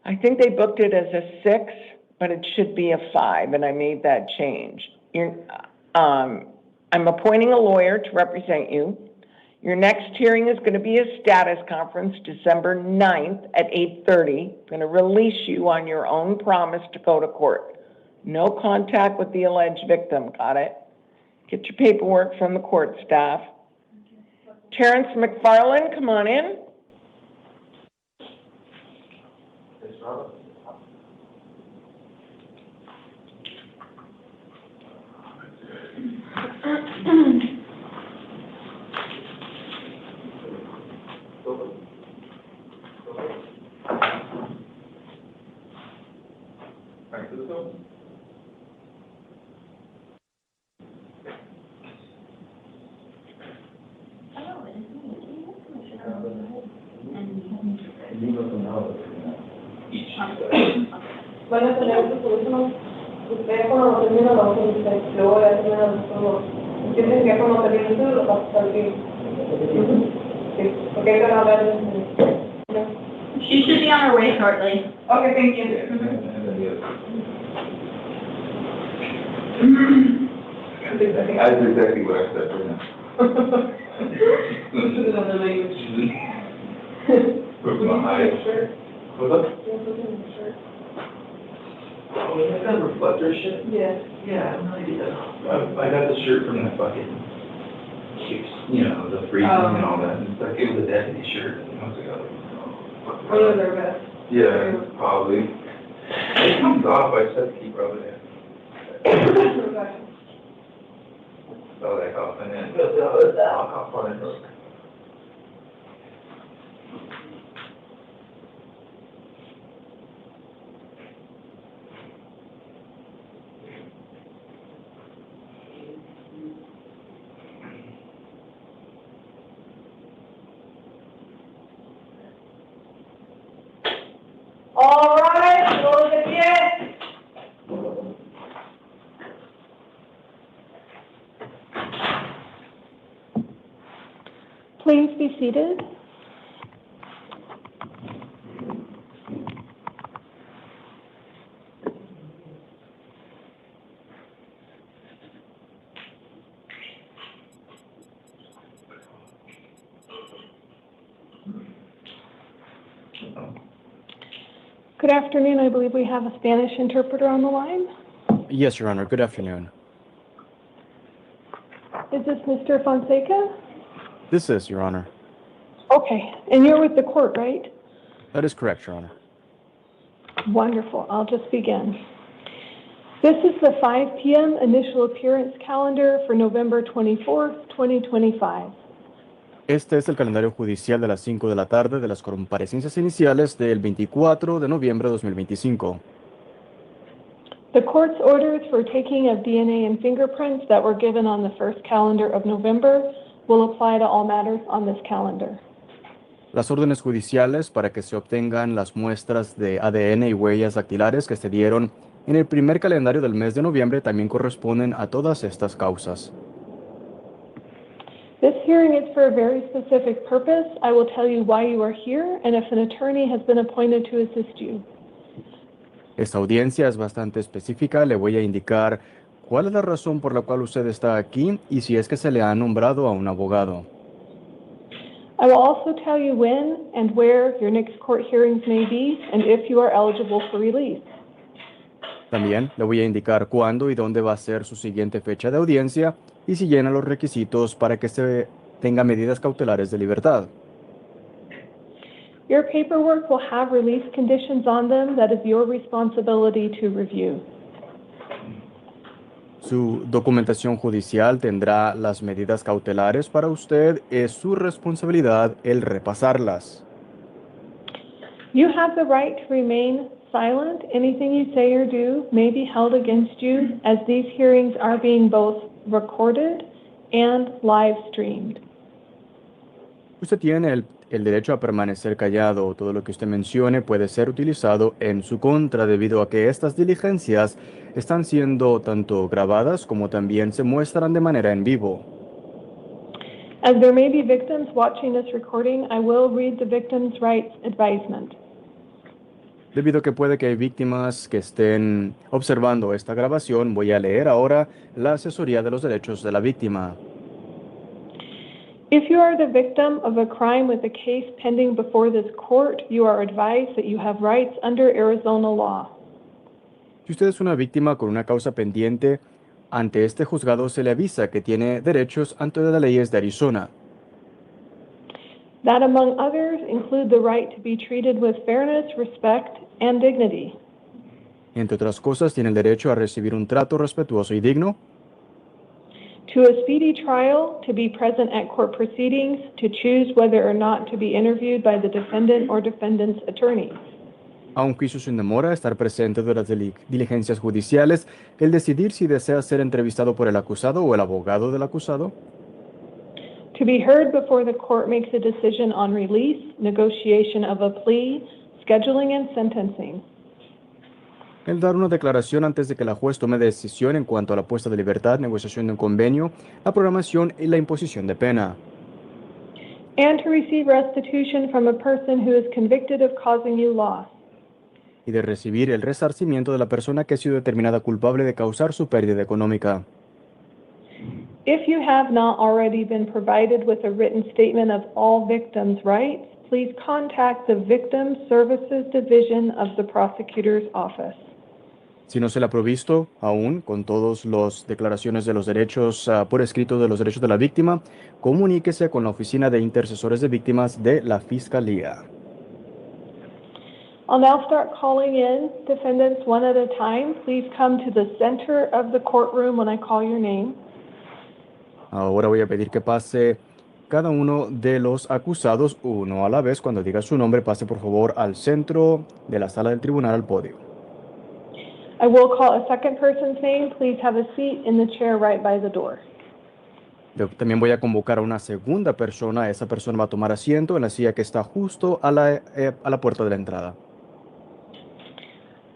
I think they booked it as a 6, but it should be a 5, and I made that change. I'm appointing a lawyer to represent you. Your next hearing is going to be a status conference, December 9th at 8:30. I'm going to release you on your own promise to go to court. No contact with the alleged victim, got it? Get your paperwork from the court staff. Terrence McFarland, come on in. Van a tener su solución. Usted cuando termina lo dice, luego ya termina todo. Entienden que cuando termina todo lo pasa al fin. Sí, porque hay que hablar. She should be on her way shortly. Okay, thank you. That's exactly what I said right now. Put it on the language. Put my eyes. What's up? Oh, is that kind of reflector shit? Yeah. Yeah, I have no idea. I got the shirt from that fucking, you know, the freezing and all that. It's like, it was a deputy shirt months ago. One of their best. Yeah, probably. It comes off, I just have to keep rubbing it. Oh, that cough, and then, how fun it looks. All right, todos de pie. Please be seated. Good afternoon. I believe we have a Spanish interpreter on the line. Yes, Your Honor. Good afternoon. Is this Mr. Fonseca? This is, Your Honor. Okay. And you're with the court, right? That is correct, Your Honor. Wonderful. I'll just begin. This is the 5 p.m. initial appearance calendar for November 24th, 2025. Este es el calendario judicial de las 5 de la tarde de las comparecencias iniciales del 24 de noviembre de 2025. The court's orders for taking of DNA and fingerprints that were given on the first calendar of November will apply to all matters on this calendar. Las órdenes judiciales para que se obtengan las muestras de ADN y huellas dactilares que se dieron en el primer calendario del mes de noviembre también corresponden a todas estas causas. This hearing is for a very specific purpose. I will tell you why you are here and if an attorney has been appointed to assist you. Esta audiencia es bastante específica. Le voy a indicar cuál es la razón por la cual usted está aquí y si es que se le ha nombrado a un abogado. I will also tell you when and where your next court hearings may be and if you are eligible for release. También le voy a indicar cuándo y dónde va a ser su siguiente fecha de audiencia y si llena los requisitos para que se tenga medidas cautelares de libertad. Your paperwork will have release conditions on them that is your responsibility to review. Su documentación judicial tendrá las medidas cautelares para usted. Es su responsabilidad el repasarlas. You have the right to remain silent. Anything you say or do may be held against you as these hearings are being both recorded and live streamed. Usted tiene el derecho a permanecer callado. Todo lo que usted mencione puede ser utilizado en su contra debido a que estas diligencias están siendo tanto grabadas como también se muestran de manera en vivo. As there may be victims watching this recording, I will read the victim's rights advisement. Debido a que puede que hay víctimas que estén observando esta grabación, voy a leer ahora la asesoría de los derechos de la víctima. If you are the victim of a crime with a case pending before this court, you are advised that you have rights under Arizona law. Si usted es una víctima con una causa pendiente, ante este juzgado se le avisa que tiene derechos ante las leyes de Arizona. That, among others, include the right to be treated with fairness, respect, and dignity. Entre otras cosas, tiene el derecho a recibir un trato respetuoso y digno, To a speedy trial, to be present at court proceedings, to choose whether or not to be interviewed by the defendant or defendant's attorney. a un juicio sin demora, estar presente durante las diligencias judiciales, el decidir si desea ser entrevistado por el acusado o el abogado del acusado, To be heard before the court makes a decision on release, negotiation of a plea, scheduling, and sentencing. el dar una declaración antes de que la juez tome decisión en cuanto a la puesta de libertad, negociación de un convenio, la programación y la imposición de pena, And to receive restitution from a person who is convicted of causing you loss. y de recibir el resarcimiento de la persona que ha sido determinada culpable de causar su pérdida económica. If you have not already been provided with a written statement of all victims' rights, please contact the Victim Services Division of the Prosecutor's Office. Si no se le ha provisto aún con todas las declaraciones de los derechos por escrito de los derechos de la víctima, comuníquese con la Oficina de Intercesores de Víctimas de la Fiscalía. I'll now start calling in defendants one at a time. Please come to the center of the courtroom when I call your name. Ahora voy a pedir que pase cada uno de los acusados uno a la vez. Cuando diga su nombre, pase por favor al centro de la sala del tribunal, al podio. I will call a second person's name. Please have a seat in the chair right by the door. También voy a convocar a una segunda persona. Esa persona va a tomar asiento en la silla que está justo a la puerta de la entrada.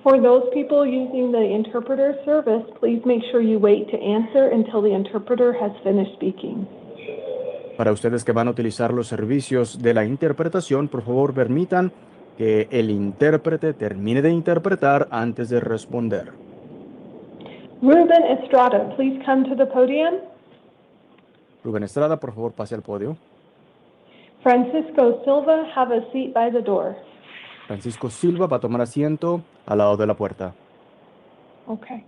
For those people using the interpreter service, please make sure you wait to answer until the interpreter has finished speaking. Para ustedes que van a utilizar los servicios de la interpretación, por favor permitan que el intérprete termine de interpretar antes de responder. Ruben Estrada, please come to the podium. Rubén Estrada, por favor pase al podio. Francisco Silva, have a seat by the door. Francisco Silva va a tomar asiento al lado de la puerta. Okay.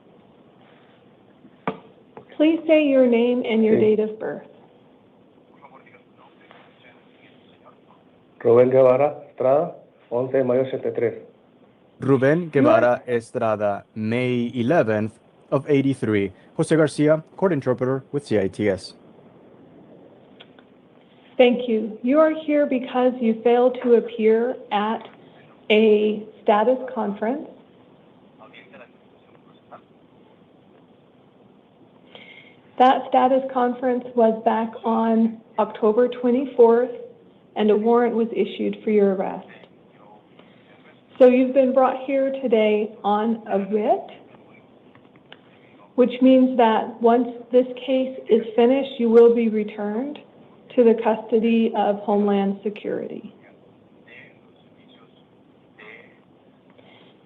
Please say your name and your date of birth. Rubén Guevara Estrada, 11 de mayo 83. Rubén Guevara Estrada, May 11th of 83. José García, court interpreter with CITS. Thank you. You are here because you failed to appear at a status conference. That status conference was back on October 24th, and a warrant was issued for your arrest. So you've been brought here today on a writ, which means that once this case is finished, you will be returned to the custody of Homeland Security.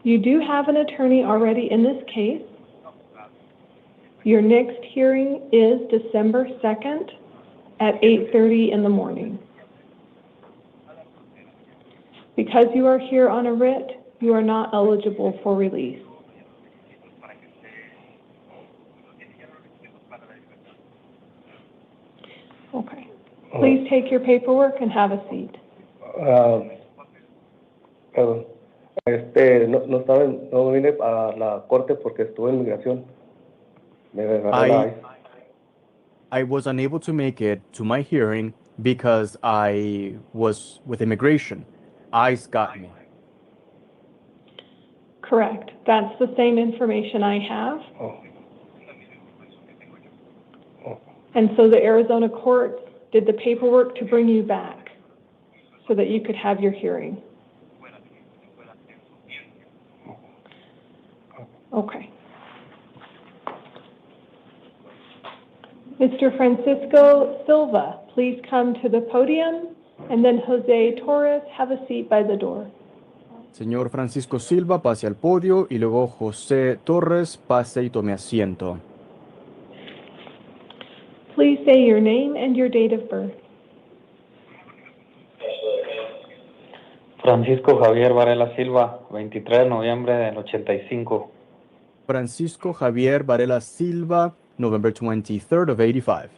You do have an attorney already in this case. Your next hearing is December 2nd at 8:30 in the morning. Because you are here on a writ, you are not eligible for release. Okay. Please take your paperwork and have a seat. Perdón. No vine a la corte porque estuve en migración. Me agarró la ICE. I was unable to make it to my hearing because I was with immigration. ICE got me. Correct. That's the same information I have. And so the Arizona courts did the paperwork to bring you back. so that you could have your hearing. Okay. Mr. Francisco Silva, please come to the podium, and then Jose Torres, have a seat by the door. Señor Francisco Silva, pase al podio y luego José Torres, pase y tome asiento. Please say your name and your date of birth. Francisco Javier Varela Silva, 23 de noviembre del 85. Francisco Javier Varela Silva, November 23rd of 85.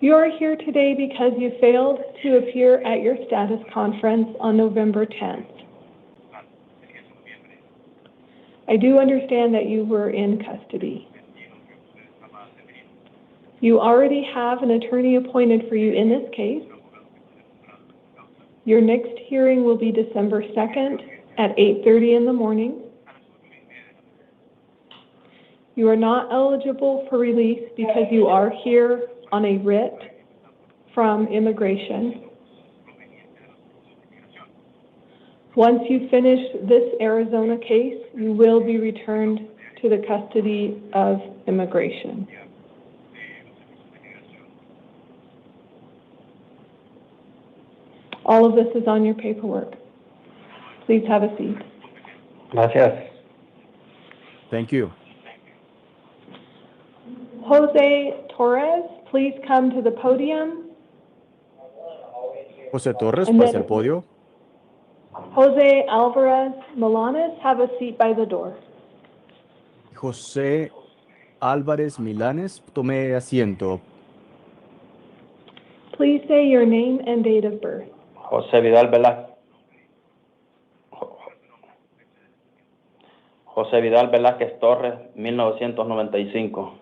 You are here today because you failed to appear at your status conference on November 10th. I do understand that you were in custody. You already have an attorney appointed for you in this case. Your next hearing will be December 2nd at 8:30 in the morning. You are not eligible for release because you are here on a writ from immigration. Once you finish this Arizona case, you will be returned to the custody of immigration. All of this is on your paperwork. Please have a seat. Gracias. Thank you. Jose Torres, please come to the podium. José Torres, And pase then- al podio. Jose Alvarez Milanes, have a seat by the door. José Álvarez Milanes, tome asiento. Please say your name and date of birth. José Vidal Velázquez. José Vidal Velázquez Torres, 1995.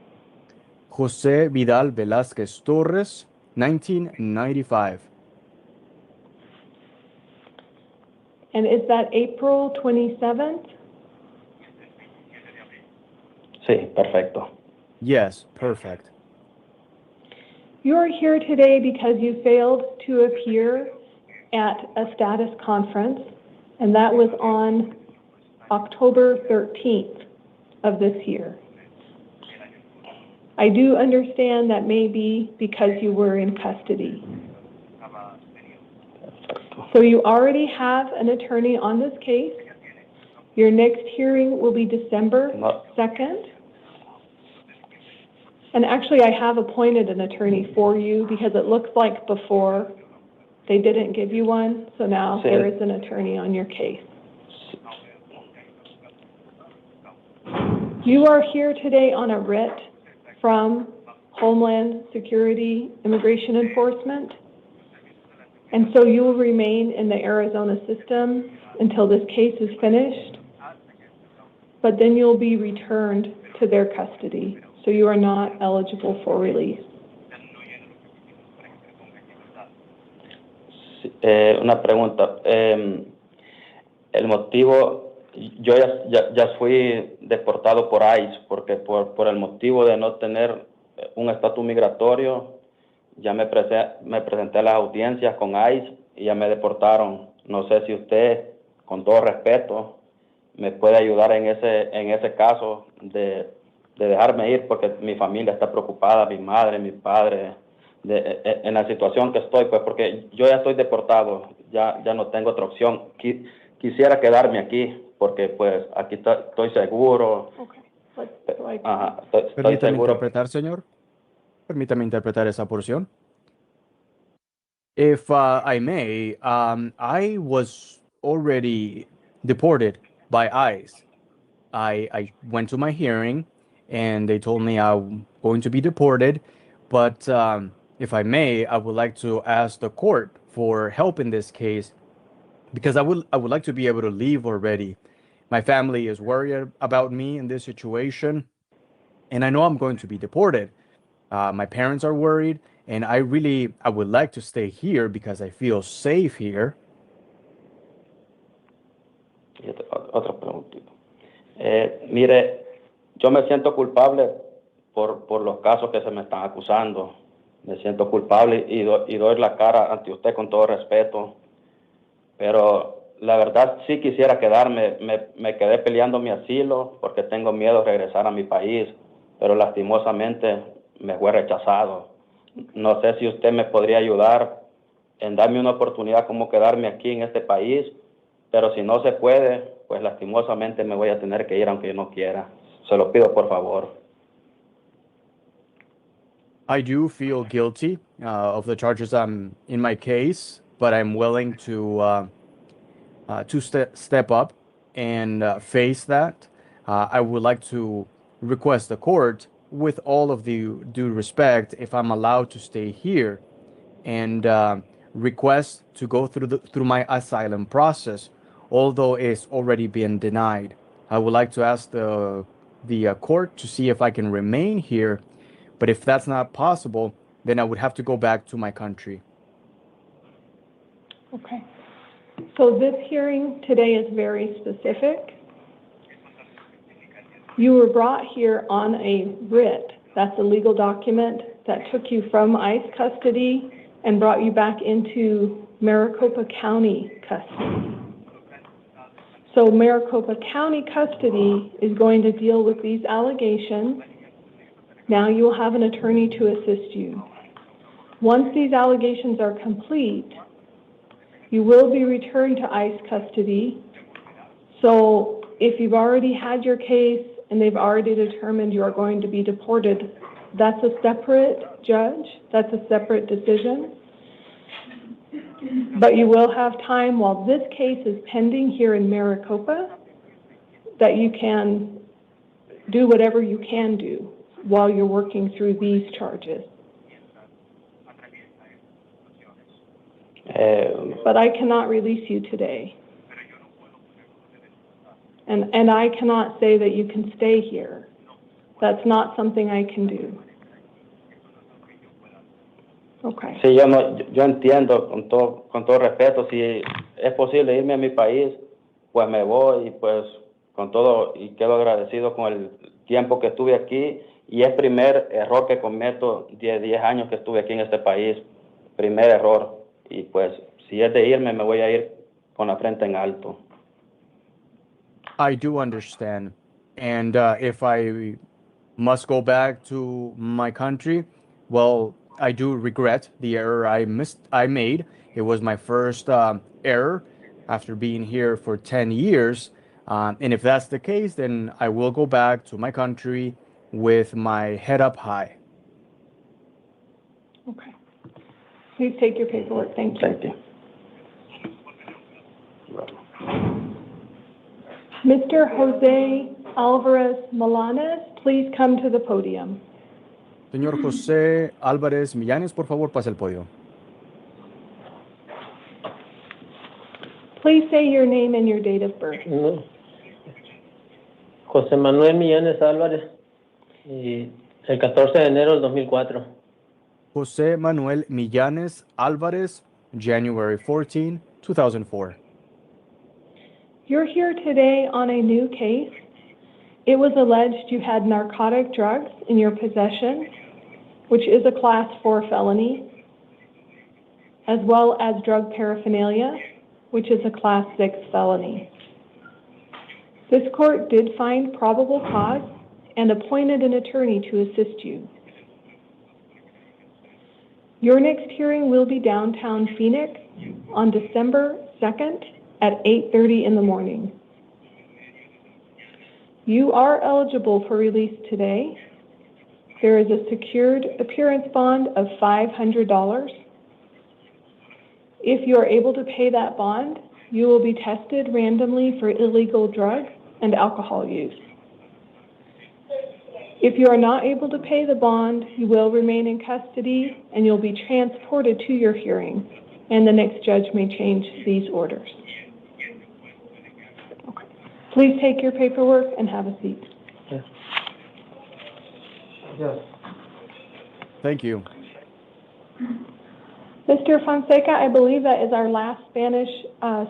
José Vidal Velázquez Torres, 1995. And is that April 27th? Sí, perfecto. Yes, perfect. You are here today because you failed to appear at a status conference, and that was on October 13th of this year. I do understand that may be because you were in custody. So you already have an attorney on this case. Your next hearing will be December 2nd. And actually, I have appointed an attorney for you because it looks like before they didn't give you one, so now there is an attorney on your case. You are here today on a writ from Homeland Security Immigration Enforcement, and so you will remain in the Arizona system until this case is finished, but then you'll be returned to their custody, so you are not eligible for release. Una pregunta. El motivo, yo ya fui deportado por ICE porque por el motivo de no tener un estatus migratorio, ya me presenté a las audiencias con ICE y ya me deportaron. No sé si usted, con todo respeto, me puede ayudar en ese caso de dejarme ir porque mi familia está preocupada, mi madre, mi padre, en la situación que estoy, pues porque yo ya estoy deportado, ya no tengo otra opción. Quisiera quedarme aquí porque pues aquí estoy seguro. Okay. Ajá, estoy Permítame seguro. interpretar, señor. Permítame interpretar esa porción. If I may, I was already deported by ICE. I went to my hearing, and they told me I'm going to be deported. But if I may, I would like to ask the court for help in this case, because I would like to be able to leave already. My family is worried about me in this situation, and I know I'm going to be deported. My parents are worried, and I would like to stay here because I feel safe here. Otra preguntita. Mire, yo me siento culpable por los casos que se me están acusando. Me siento culpable y doy la cara ante usted con todo respeto. Pero la verdad sí quisiera quedarme. Me quedé peleando mi asilo porque tengo miedo de regresar a mi país, pero lastimosamente me fue rechazado. No sé si usted me podría ayudar en darme una oportunidad como quedarme aquí en este país, pero si no se puede, pues lastimosamente me voy a tener que ir aunque yo no quiera. Se lo pido por favor. I do feel guilty of the charges in my case, but I'm willing to step up and face that. I would like to request the court, with all of the due respect, if I'm allowed to stay here, and request to go through my asylum process, although it's already been denied. I would like to ask the court to see if I can remain here, but if that's not possible, then I would have to go back to my country. Okay. So this hearing today is very specific. You were brought here on a writ. That's a legal document that took you from ICE custody and brought you back into Maricopa County custody. So Maricopa County custody is going to deal with these allegations. Now you will have an attorney to assist you. Once these allegations are complete, you will be returned to ICE custody. So if you've already had your case and they've already determined you are going to be deported, that's a separate judge, that's a separate decision. But you will have time while this case is pending here in Maricopa that you can do whatever you can do while you're working through these charges. But I cannot release you today. And I cannot say that you can stay here. That's not something I can do. Okay. Sí, yo entiendo con todo respeto, si es posible irme a mi país, pues me voy y pues con todo y quedo agradecido con el tiempo que estuve aquí y es primer error que cometo de 10 años que estuve aquí en este país, primer error y pues si es de irme me voy a ir con la frente en alto. I do understand, and if I must go back to my country, well, I do regret the error I made. It was my first error after being here for 10 years. And if that's the case, then I will go back to my country with my head up high. Okay. Please take your paperwork. Thank you. Thank you. Mr. Jose Alvarez Milanes, please come to the podium. Señor José Álvarez Millanes, por favor, pase al podio. Please say your name and your date of birth. José Manuel Millanes Álvarez, y el 14 de enero del 2004. José Manuel Millanes Álvarez, January 14, 2004. You're here today on a new case. It was alleged you had narcotic drugs in your possession, which is a Class 4 felony, as well as drug paraphernalia, which is a Class 6 felony. This court did find probable cause and appointed an attorney to assist you. Your next hearing will be downtown Phoenix on December 2nd at 8:30 in the morning. You are eligible for release today. There is a secured appearance bond of $500. If you are able to pay that bond, you will be tested randomly for illegal drug and alcohol use. If you are not able to pay the bond, you will remain in custody and you'll be transported to your hearing, and the next judge may change these orders. Okay. Please take your paperwork and have a seat. Yes. Thank you. Mr. Fonseca, I believe that is our last Spanish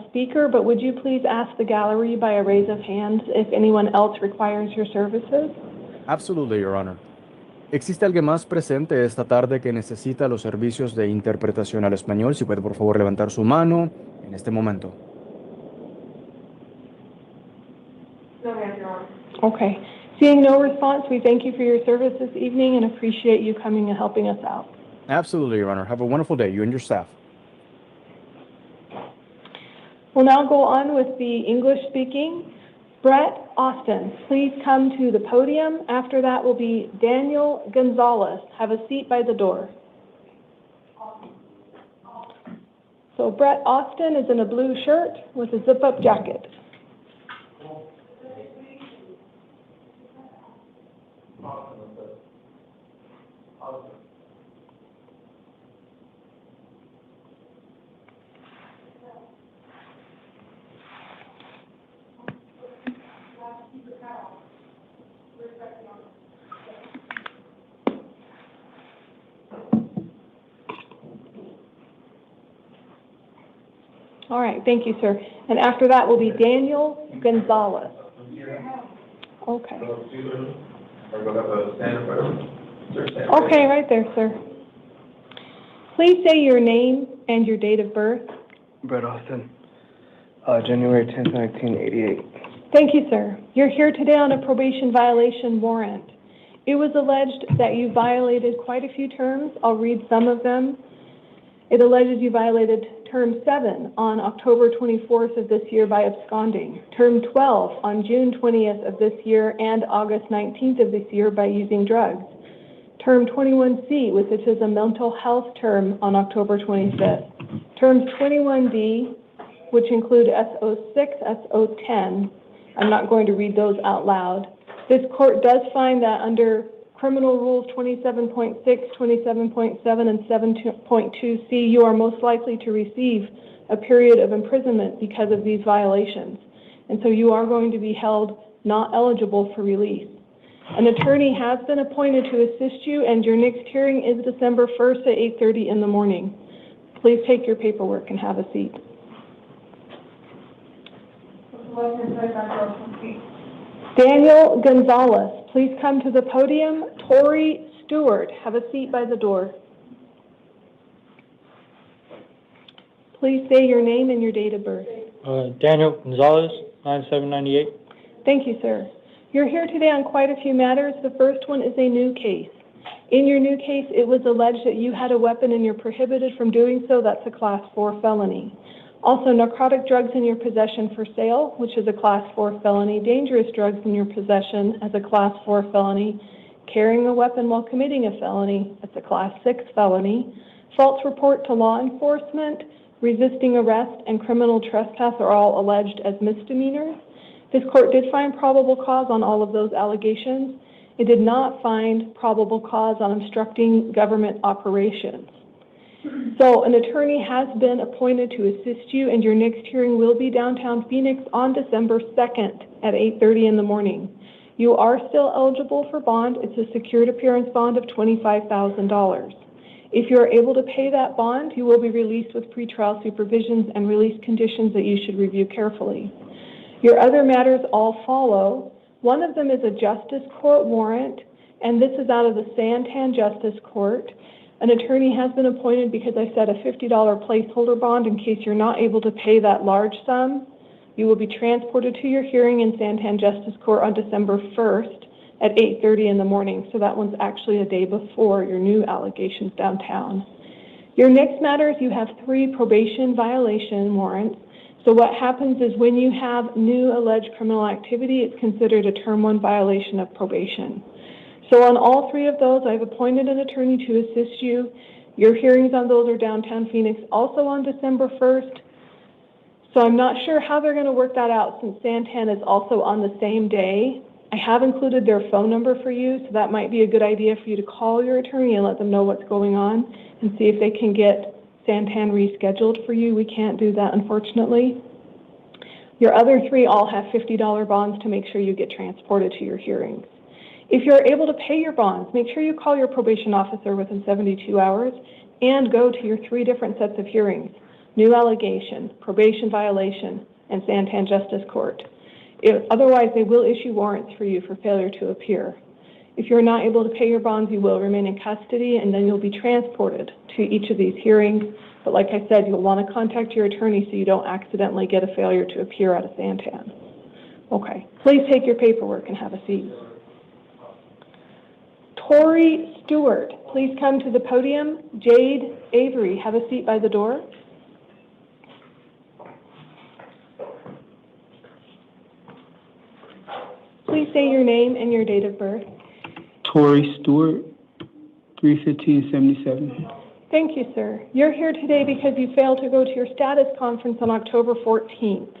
speaker, but would you please ask the gallery by a raise of hands if anyone else requires your services? Absolutely, Your Honor. ¿Existe alguien más presente esta tarde que necesita los servicios de interpretación al español? Si puede, por favor, levantar su mano en este momento. No, ma'am, Your Honor. Okay. Seeing no response, we thank you for your service this evening and appreciate you coming and helping us out. Absolutely, Your Honor. Have a wonderful day, you and your staff. We'll now go on with the English speaking. Brett Austin, please come to the podium. After that will be Daniel Gonzalez. Have a seat by the door. So Brett Austin is in a blue shirt with a zip-up jacket. All right, thank you, sir. And after that will be Daniel Gonzalez. Okay. Okay, right there, sir. Please say your name and your date of birth. Brett Austin, January 10th, 1988. Thank you, sir. You're here today on a probation violation warrant. It was alleged that you violated quite a few terms. I'll read some of them. It alleges you violated Term 7 on October 24th of this year by absconding, Term 12 on June 20th of this year and August 19th of this year by using drugs, Term 21C, which is a mental health term, on October 25th, Terms 21D, which include SO6, SO10. I'm not going to read those out loud. This court does find that under Criminal Rules 27.6, 27.7, and 7.2c, you are most likely to receive a period of imprisonment because of these violations. And so you are going to be held not eligible for release. An attorney has been appointed to assist you, and your next hearing is December 1st at 8:30 in the morning. Please take your paperwork and have a seat. Daniel Gonzalez, please come to the podium. Tori Stewart, have a seat by the door. Please say your name and your date of birth. Daniel Gonzalez, 9798. Thank you, sir. You're here today on quite a few matters. The first one is a new case. In your new case, it was alleged that you had a weapon and you're prohibited from doing so. That's a Class 4 felony. Also, narcotic drugs in your possession for sale, which is a Class 4 felony. Dangerous drugs in your possession as a Class 4 felony. Carrying a weapon while committing a felony, that's a Class 6 felony. False report to law enforcement, resisting arrest, and criminal trespass are all alleged as misdemeanors. This court did find probable cause on all of those allegations. It did not find probable cause on obstructing government operations. So an attorney has been appointed to assist you, and your next hearing will be downtown Phoenix on December 2nd at 8:30 in the morning. You are still eligible for bond. It's a secured appearance bond of $25,000. If you're able to pay that bond, you will be released with pretrial supervisions and release conditions that you should review carefully. Your other matters all follow. One of them is a justice court warrant, and this is out of the Santan Justice Court. An attorney has been appointed because I set a $50 placeholder bond in case you're not able to pay that large sum. You will be transported to your hearing in Santan Justice Court on December 1st at 8:30 in the morning. So that one's actually a day before your new allegations downtown. Your next matters, you have 3 probation violation warrants. So what happens is when you have new alleged criminal activity, it's considered a Term 1 violation of probation. So on all 3 of those, I've appointed an attorney to assist you. Your hearings on those are downtown Phoenix, also on December 1st. So I'm not sure how they're going to work that out since Santan is also on the same day. I have included their phone number for you, so that might be a good idea for you to call your attorney and let them know what's going on and see if they can get Santan rescheduled for you. We can't do that, unfortunately. Your other 3 all have $50 bonds to make sure you get transported to your hearings. If you're able to pay your bonds, make sure you call your probation officer within 72 hours and go to your 3 different sets of hearings: new allegation, probation violation, and Santan Justice Court. Otherwise, they will issue warrants for you for failure to appear. If you're not able to pay your bonds, you will remain in custody, and then you'll be transported to each of these hearings. But like I said, you'll want to contact your attorney so you don't accidentally get a failure to appear out of Santan. Okay, please take your paperwork and have a seat. Tori Stewart, please come to the podium. Jade Avery, have a seat by the door. Please say your name and your date of birth. Tori Stewart, 3/15/77. Thank you, sir. You're here today because you failed to go to your status conference on October 14th.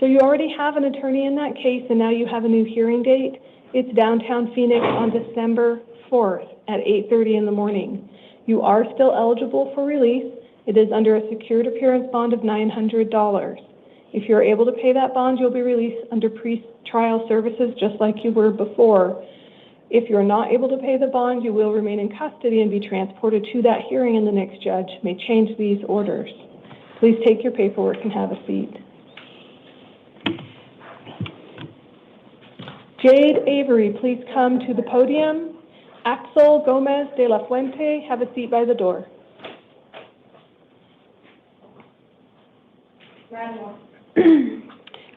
So you already have an attorney in that case, and now you have a new hearing date. It's downtown Phoenix on December 4th at 8:30 in the morning. You are still eligible for release. It is under a secured appearance bond of $900. If you're able to pay that bond, you'll be released under pre-trial services just like you were before. If you're not able to pay the bond, you will remain in custody and be transported to that hearing, and the next judge may change these orders. Please take your paperwork and have a seat. Jade Avery, please come to the podium. Axel Gomez de la Fuente, have a seat by the door.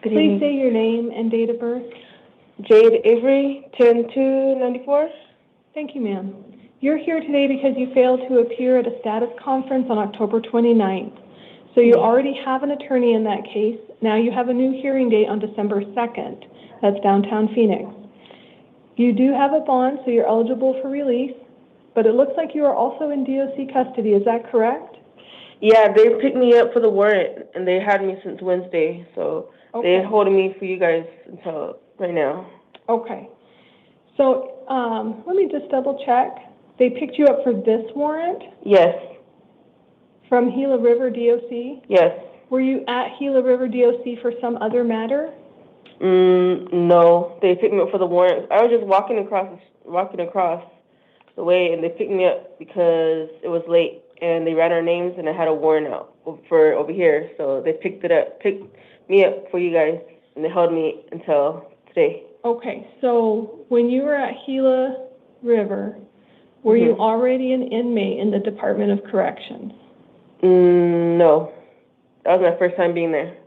Please say your name and date of birth. Jade Avery, 10/2/94. Thank you, ma'am. You're here today because you failed to appear at a status conference on October 29th. So you already have an attorney in that case. Now you have a new hearing date on December 2nd. That's downtown Phoenix. You do have a bond, so you're eligible for release, but it looks like you are also in DOC custody. Is that correct? Yeah, they picked me up for the warrant, and they had me since Wednesday, so they're holding me for you guys until right now. Okay. So let me just double check. They picked you up for this warrant? Yes. From Gila River DOC? Yes. Were you at Gila River DOC for some other matter? No, they picked me up for the warrant. I was just walking across the way, and they picked me up because it was late, and they ran our names, and I had a warrant out for over here. So they picked me up for you guys, and they held me until today. Okay, so when you were at Gila River, were you already an inmate in the Department of Corrections? No, that was my first time being there.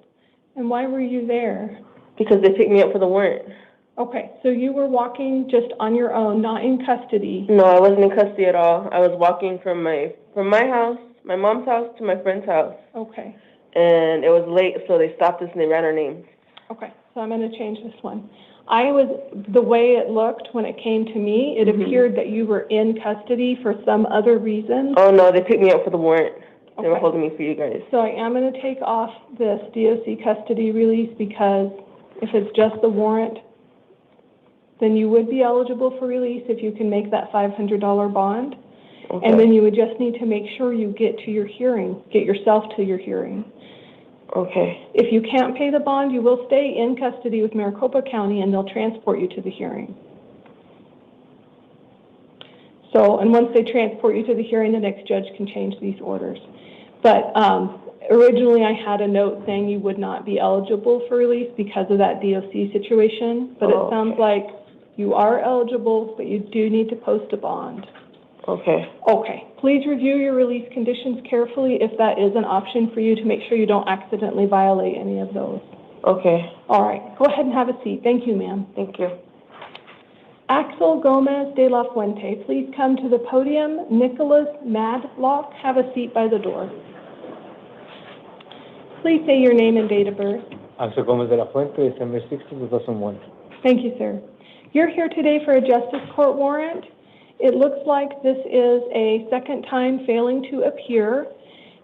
And why were you there? Because they picked me up for the warrant. Okay, so you were walking just on your own, not in custody? No, I wasn't in custody at all. I was walking from my house, my mom's house, to my friend's house. Okay. And it was late, so they stopped us and they ran our names. Okay, so I'm going to change this one. The way it looked when it came to me, it appeared that you were in custody for some other reason. Oh, no, they picked me up for the warrant. They were holding me for you guys. So I am going to take off this DOC custody release because if it's just the warrant, then you would be eligible for release if you can make that $500 bond. Okay. And then you would just need to make sure you get to your hearing, get yourself to your hearing. Okay. If you can't pay the bond, you will stay in custody with Maricopa County, and they'll transport you to the hearing. So, and once they transport you to the hearing, the next judge can change these orders. But originally I had a note saying you would not be eligible for release because of that DOC situation, but it sounds like you are eligible, but you do need to post a bond. Okay. Okay. Please review your release conditions carefully if that is an option for you to make sure you don't accidentally violate any of those. Okay. All right. Go ahead and have a seat. Thank you, ma'am. Thank you. Axel Gomez de la Fuente, please come to the podium. Nicholas Madlock, have a seat by the door. Please say your name and date of birth. Axel Gomez de la Fuente, December 6, 2001. Thank you, sir. You're here today for a justice court warrant. It looks like this is a second time failing to appear,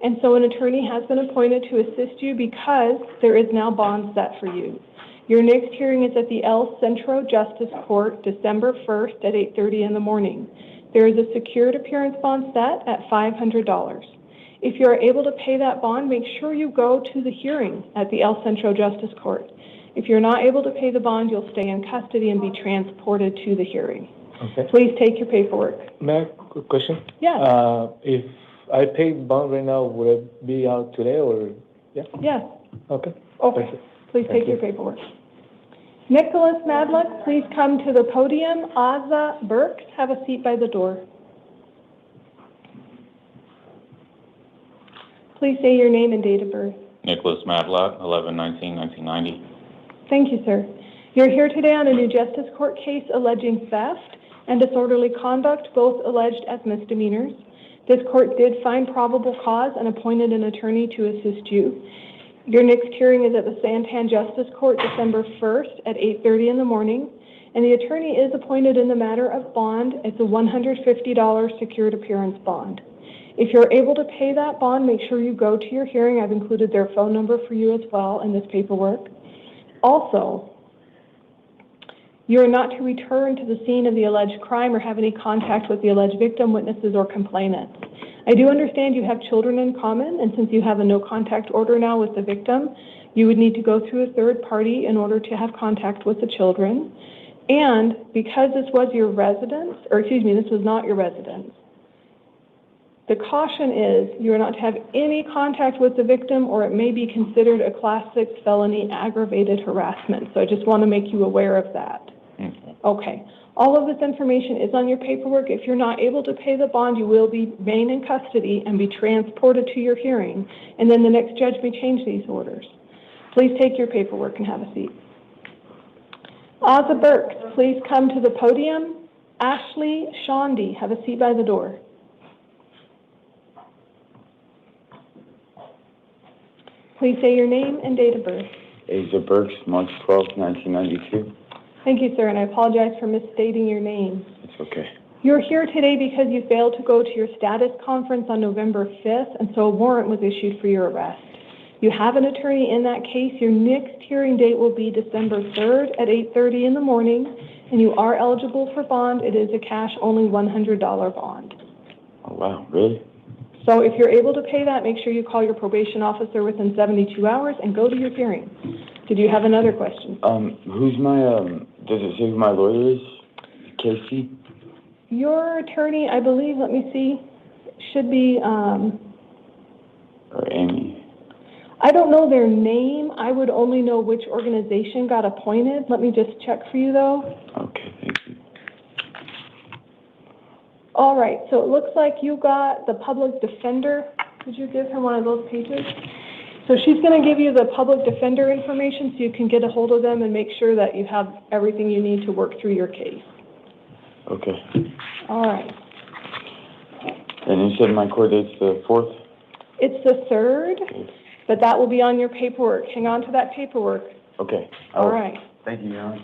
and so an attorney has been appointed to assist you because there is now bond set for you. Your next hearing is at the El Centro Justice Court, December 1st at 8:30 in the morning. There is a secured appearance bond set at $500. If you are able to pay that bond, make sure you go to the hearing at the El Centro Justice Court. If you're not able to pay the bond, you'll stay in custody and be transported to the hearing. Okay. Please take your paperwork. May I have a question? Yeah. If I pay bond right now, would it be out today or? Yeah? Yes. Okay. Okay. Please take your paperwork. Nicholas Madluck, please come to the podium. Aza Burks, have a seat by the door. Please say your name and date of birth. Nicholas Madlock, 11/19/1990. Thank you, sir. You're here today on a new justice court case alleging theft and disorderly conduct, both alleged as misdemeanors. This court did find probable cause and appointed an attorney to assist you. Your next hearing is at the Santan Justice Court, December 1st at 8:30 in the morning, and the attorney is appointed in the matter of bond. It's a $150 secured appearance bond. If you're able to pay that bond, make sure you go to your hearing. I've included their phone number for you as well in this paperwork. Also, you are not to return to the scene of the alleged crime or have any contact with the alleged victim, witnesses, or complainants. I do understand you have children in common, and since you have a no contact order now with the victim, you would need to go through a third party in order to have contact with the children. And because this was your residence, or excuse me, this was not your residence, the caution is you are not to have any contact with the victim, or it may be considered a Class 6 felony aggravated harassment. So I just want to make you aware of that. Okay. All of this information is on your paperwork. If you're not able to pay the bond, you will be remain in custody and be transported to your hearing, and then the next judge may change these orders. Please take your paperwork and have a seat. Aza Burks, please come to the podium. Ashley Shondy, have a seat by the door. Please say your name and date of birth. Asa Burks, March 12th, 1992. Thank you, sir, and I apologize for misstating your name. It's okay. You're here today because you failed to go to your status conference on November 5th, and so a warrant was issued for your arrest. You have an attorney in that case. Your next hearing date will be December 3rd at 8:30 in the morning, and you are eligible for bond. It is a cash-only $100 bond. Oh, wow, really? So if you're able to pay that, make sure you call your probation officer within 72 hours and go to your hearing. Did you have another question? Who's my, does it say who my lawyer is? Casey? Your attorney, I believe, let me see, should be, Or Amy? I don't know their name. I would only know which organization got appointed. Let me just check for you, though. Okay, thank you. All right, so it looks like you got the public defender. Did you give her one of those pages? So she's going to give you the public defender information so you can get a hold of them and make sure that you have everything you need to work through your case. Okay. All right. And you said my court date's the 4th? It's the 3rd, but that will be on your paperwork. Hang on to that paperwork. Okay. All right. Thank you, Your Honor.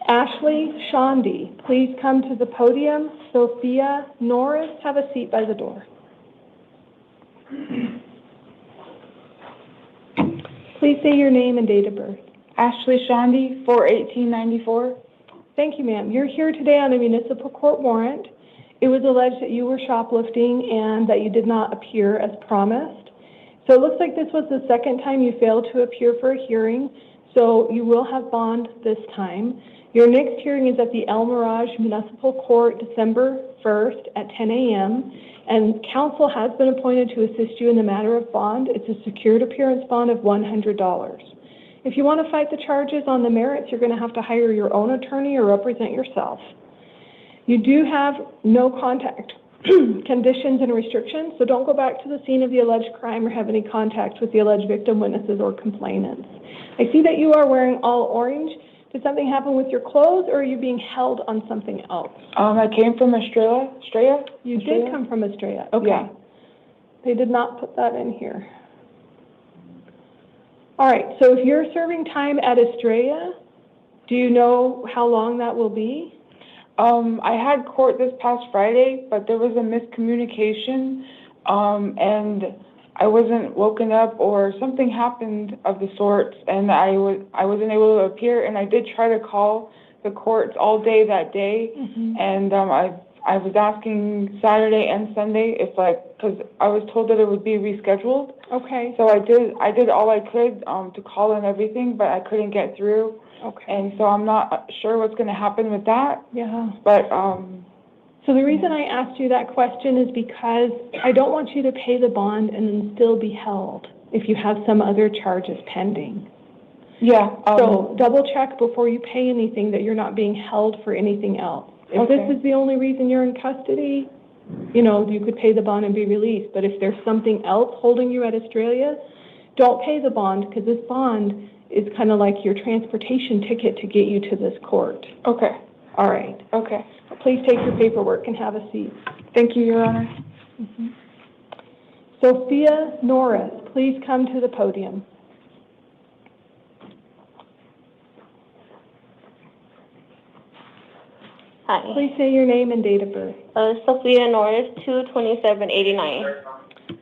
Ashley Shondy, please come to the podium. Sophia Norris, have a seat by the door. Please say your name and date of birth. Ashley Shondy, 4/18/94. Thank you, ma'am. You're here today on a municipal court warrant. It was alleged that you were shoplifting and that you did not appear as promised. So it looks like this was the second time you failed to appear for a hearing, so you will have bond this time. Your next hearing is at the El Mirage Municipal Court, December 1st at 10 a.m., and counsel has been appointed to assist you in the matter of bond. It's a secured appearance bond of $100. If you want to fight the charges on the merits, you're going to have to hire your own attorney or represent yourself. You do have no contact conditions and restrictions, so don't go back to the scene of the alleged crime or have any contact with the alleged victim, witnesses, or complainants. I see that you are wearing all orange. Did something happen with your clothes, or are you being held on something else? I came from Estrella. You did come from Estrella. Okay. Yeah. They did not put that in here. All right, so if you're serving time at Estrella, do you know how long that will be? I had court this past Friday, but there was a miscommunication, and I wasn't woken up, or something happened of the sorts, and I wasn't able to appear. And I did try to call the courts all day that day, and I was asking Saturday and Sunday if because I was told that it would be rescheduled. Okay. So I did all I could to call and everything, but I couldn't get through. Okay. And so I'm not sure what's going to happen with that. Yeah. But so the reason I asked you that question is because I don't want you to pay the bond and then still be held if you have some other charges pending. Yeah, So double check before you pay anything that you're not being held for anything else. If Okay. this is the only reason you're in custody, you know, you could pay the bond and be released. But if there's something else holding you at Australia, don't pay the bond, because this bond is kind of like your transportation ticket to get you to this court. Okay. All right. Okay. Please take your paperwork and have a seat. Thank you, Your Honor. Sophia Norris, please come to the podium. Hi. Please say your name and date of birth. Sophia Norris, 22789.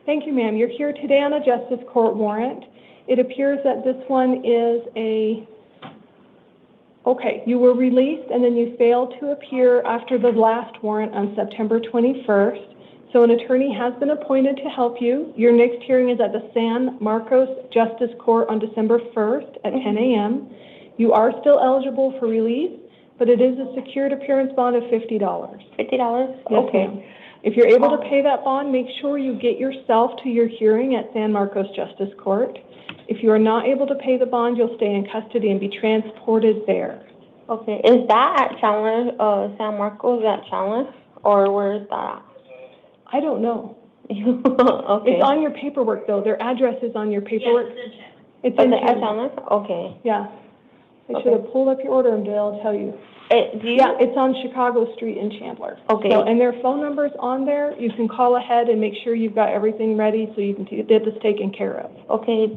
Thank you, ma'am. You're here today on a justice court warrant. It appears that this one is okay, you were released and then you failed to appear after the last warrant on September 21st. So an attorney has been appointed to help you. Your next hearing is at the San Marcos Justice Court on December 1st at 10 a.m. You are still eligible for release, but it is a secured appearance bond of $50. $50? Yes, Okay. ma'am. If you're able to pay that bond, make sure you get yourself to your hearing at San Marcos Justice Court. If you are not able to pay the bond, you'll stay in custody and be transported there. Okay. Is that at Chandler, San Marcos, at Chandler? Or where is that at? I don't know. Okay. It's on your paperwork, though. Their address is on your paperwork. It's in At Chandler. Chandler? Okay. Yeah. I should have pulled up your order and they'll tell you. Yeah, it's on Chicago Street in Chandler. Okay. So, and their phone number's on there. You can call ahead and make sure you've got everything ready so you can get this taken care of. Okay.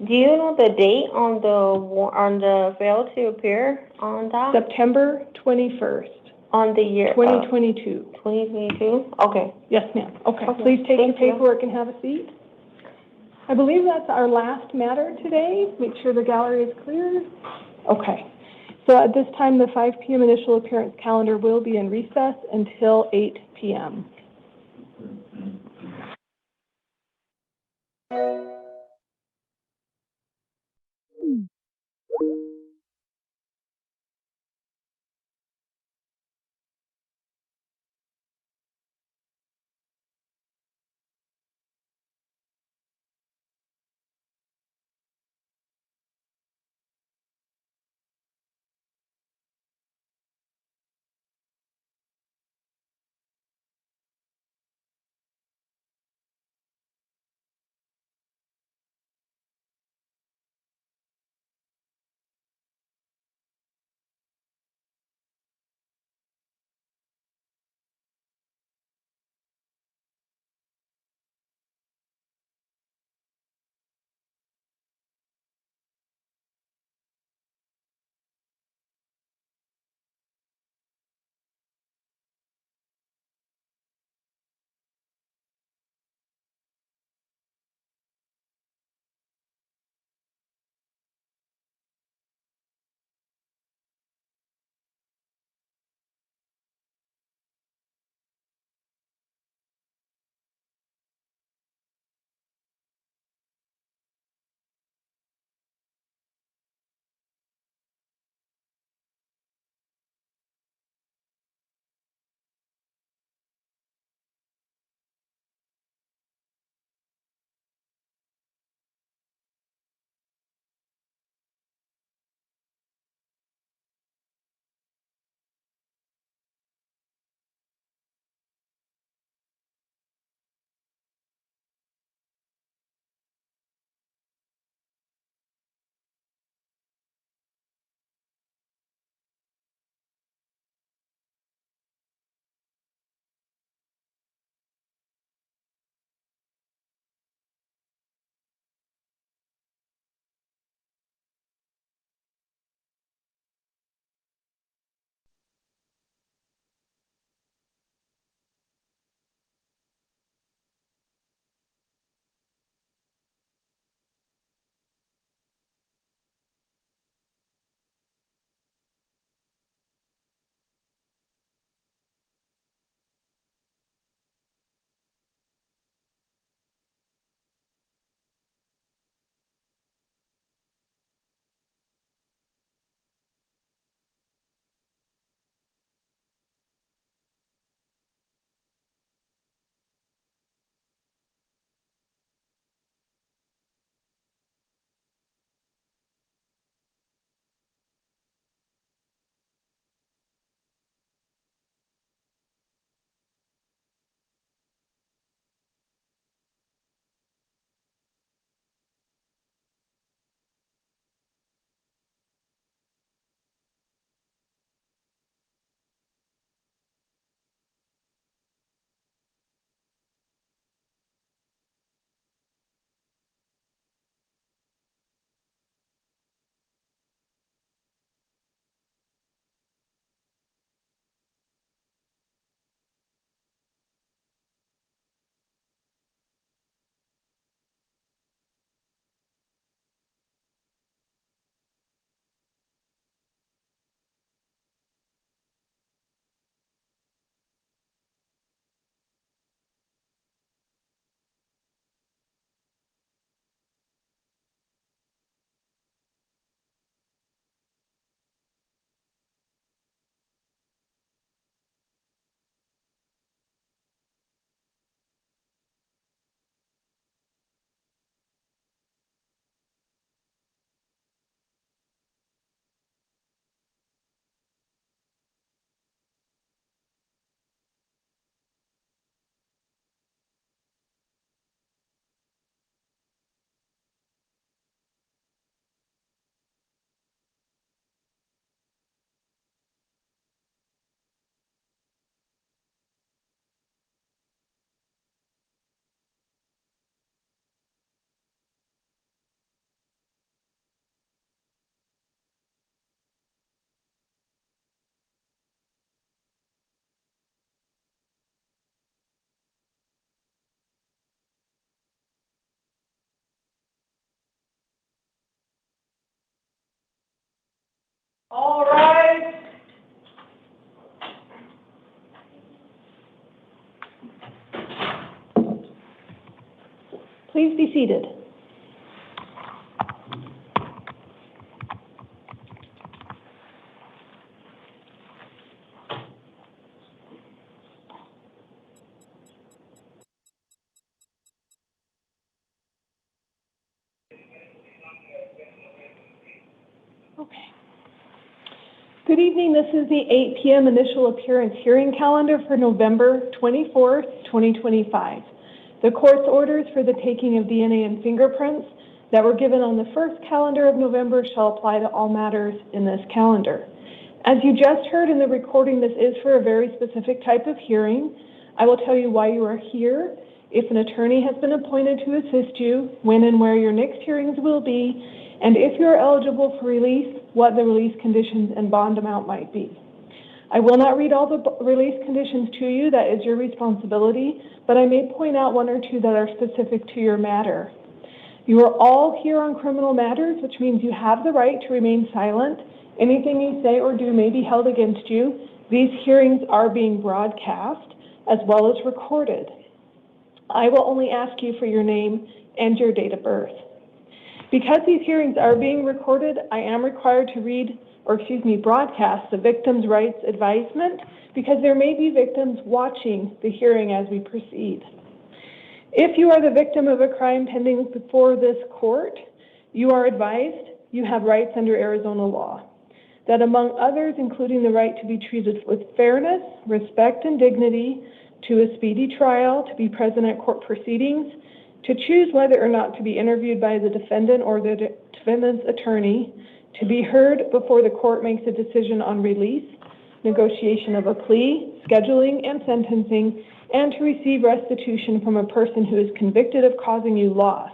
Do you know the date on the fail to appear on that? September 21st. On the year? 2022. 2022? Okay. Yes, ma'am. Okay. Okay. Please take your Thank you. paperwork and have a seat. I believe that's our last matter today. Make sure the gallery is clear. Okay. So at this time, the 5 p.m. initial appearance calendar will be in recess until 8 p.m. All right. Please be seated. Okay. Good evening. This is the 8 p.m. initial appearance hearing calendar for November 24th, 2025. The court's orders for the taking of DNA and fingerprints that were given on the first calendar of November shall apply to all matters in this calendar. As you just heard in the recording, this is for a very specific type of hearing. I will tell you why you are here, if an attorney has been appointed to assist you, when and where your next hearings will be, and if you are eligible for release, what the release conditions and bond amount might be. I will not read all the release conditions to you, that is your responsibility, but I may point out one or two that are specific to your matter. You are all here on criminal matters, which means you have the right to remain silent. Anything you say or do may be held against you. These hearings are being broadcast as well as recorded. I will only ask you for your name and your date of birth. Because these hearings are being recorded, I am required to broadcast the victim's rights advisement because there may be victims watching the hearing as we proceed. If you are the victim of a crime pending before this court, you are advised you have rights under Arizona law, that among others, including the right to be treated with fairness, respect, and dignity, to a speedy trial, to be present at court proceedings, to choose whether or not to be interviewed by the defendant or the defendant's attorney, to be heard before the court makes a decision on release, negotiation of a plea, scheduling and sentencing, and to receive restitution from a person who is convicted of causing you loss.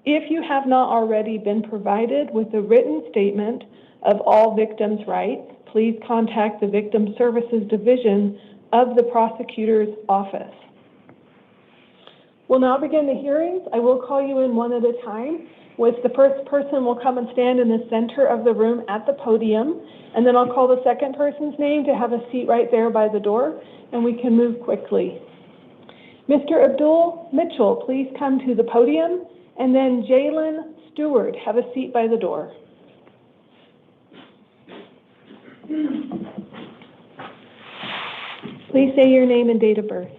If you have not already been provided with a written statement of all victims' rights, please contact the Victim Services Division of the Prosecutor's Office. We'll now begin the hearings. I will call you in one at a time. The first person will come and stand in the center of the room at the podium, and then I'll call the second person's name to have a seat right there by the door, and we can move quickly. Mr. Abdul Mitchell, please come to the podium, and then Jalen Stewart, have a seat by the door. Please say your name and date of birth.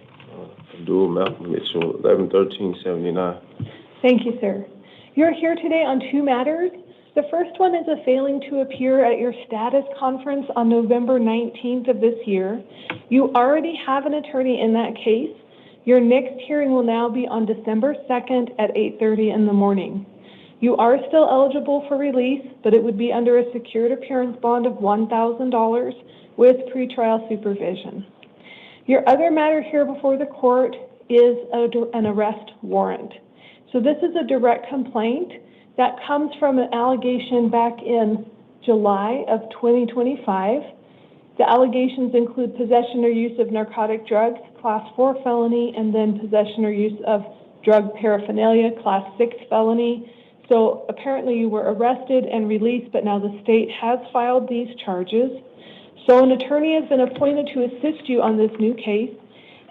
Abdul Malcolm Mitchell, 11/13/79. Thank you, sir. You're here today on two matters. The first one is a failing to appear at your status conference on November 19th of this year. You already have an attorney in that case. Your next hearing will now be on December 2nd at 8:30 in the morning. You are still eligible for release, but it would be under a secured appearance bond of $1,000 with pretrial supervision. Your other matter here before the court is an arrest warrant. So this is a direct complaint that comes from an allegation back in July of 2025. The allegations include possession or use of narcotic drugs, class 4 felony, and then possession or use of drug paraphernalia, class 6 felony. So apparently you were arrested and released, but now the state has filed these charges. So an attorney has been appointed to assist you on this new case,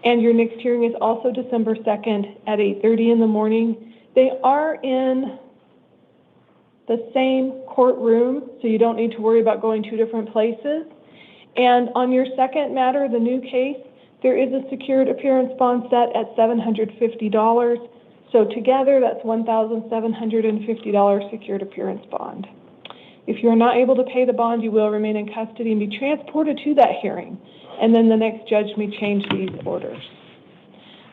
and your next hearing is also December 2nd at 8:30 in the morning. They are in the same courtroom, so you don't need to worry about going to different places. And on your second matter, the new case, there is a secured appearance bond set at $750. So together, that's $1,750 secured appearance bond. If you are not able to pay the bond, you will remain in custody and be transported to that hearing, and then the next judge may change these orders.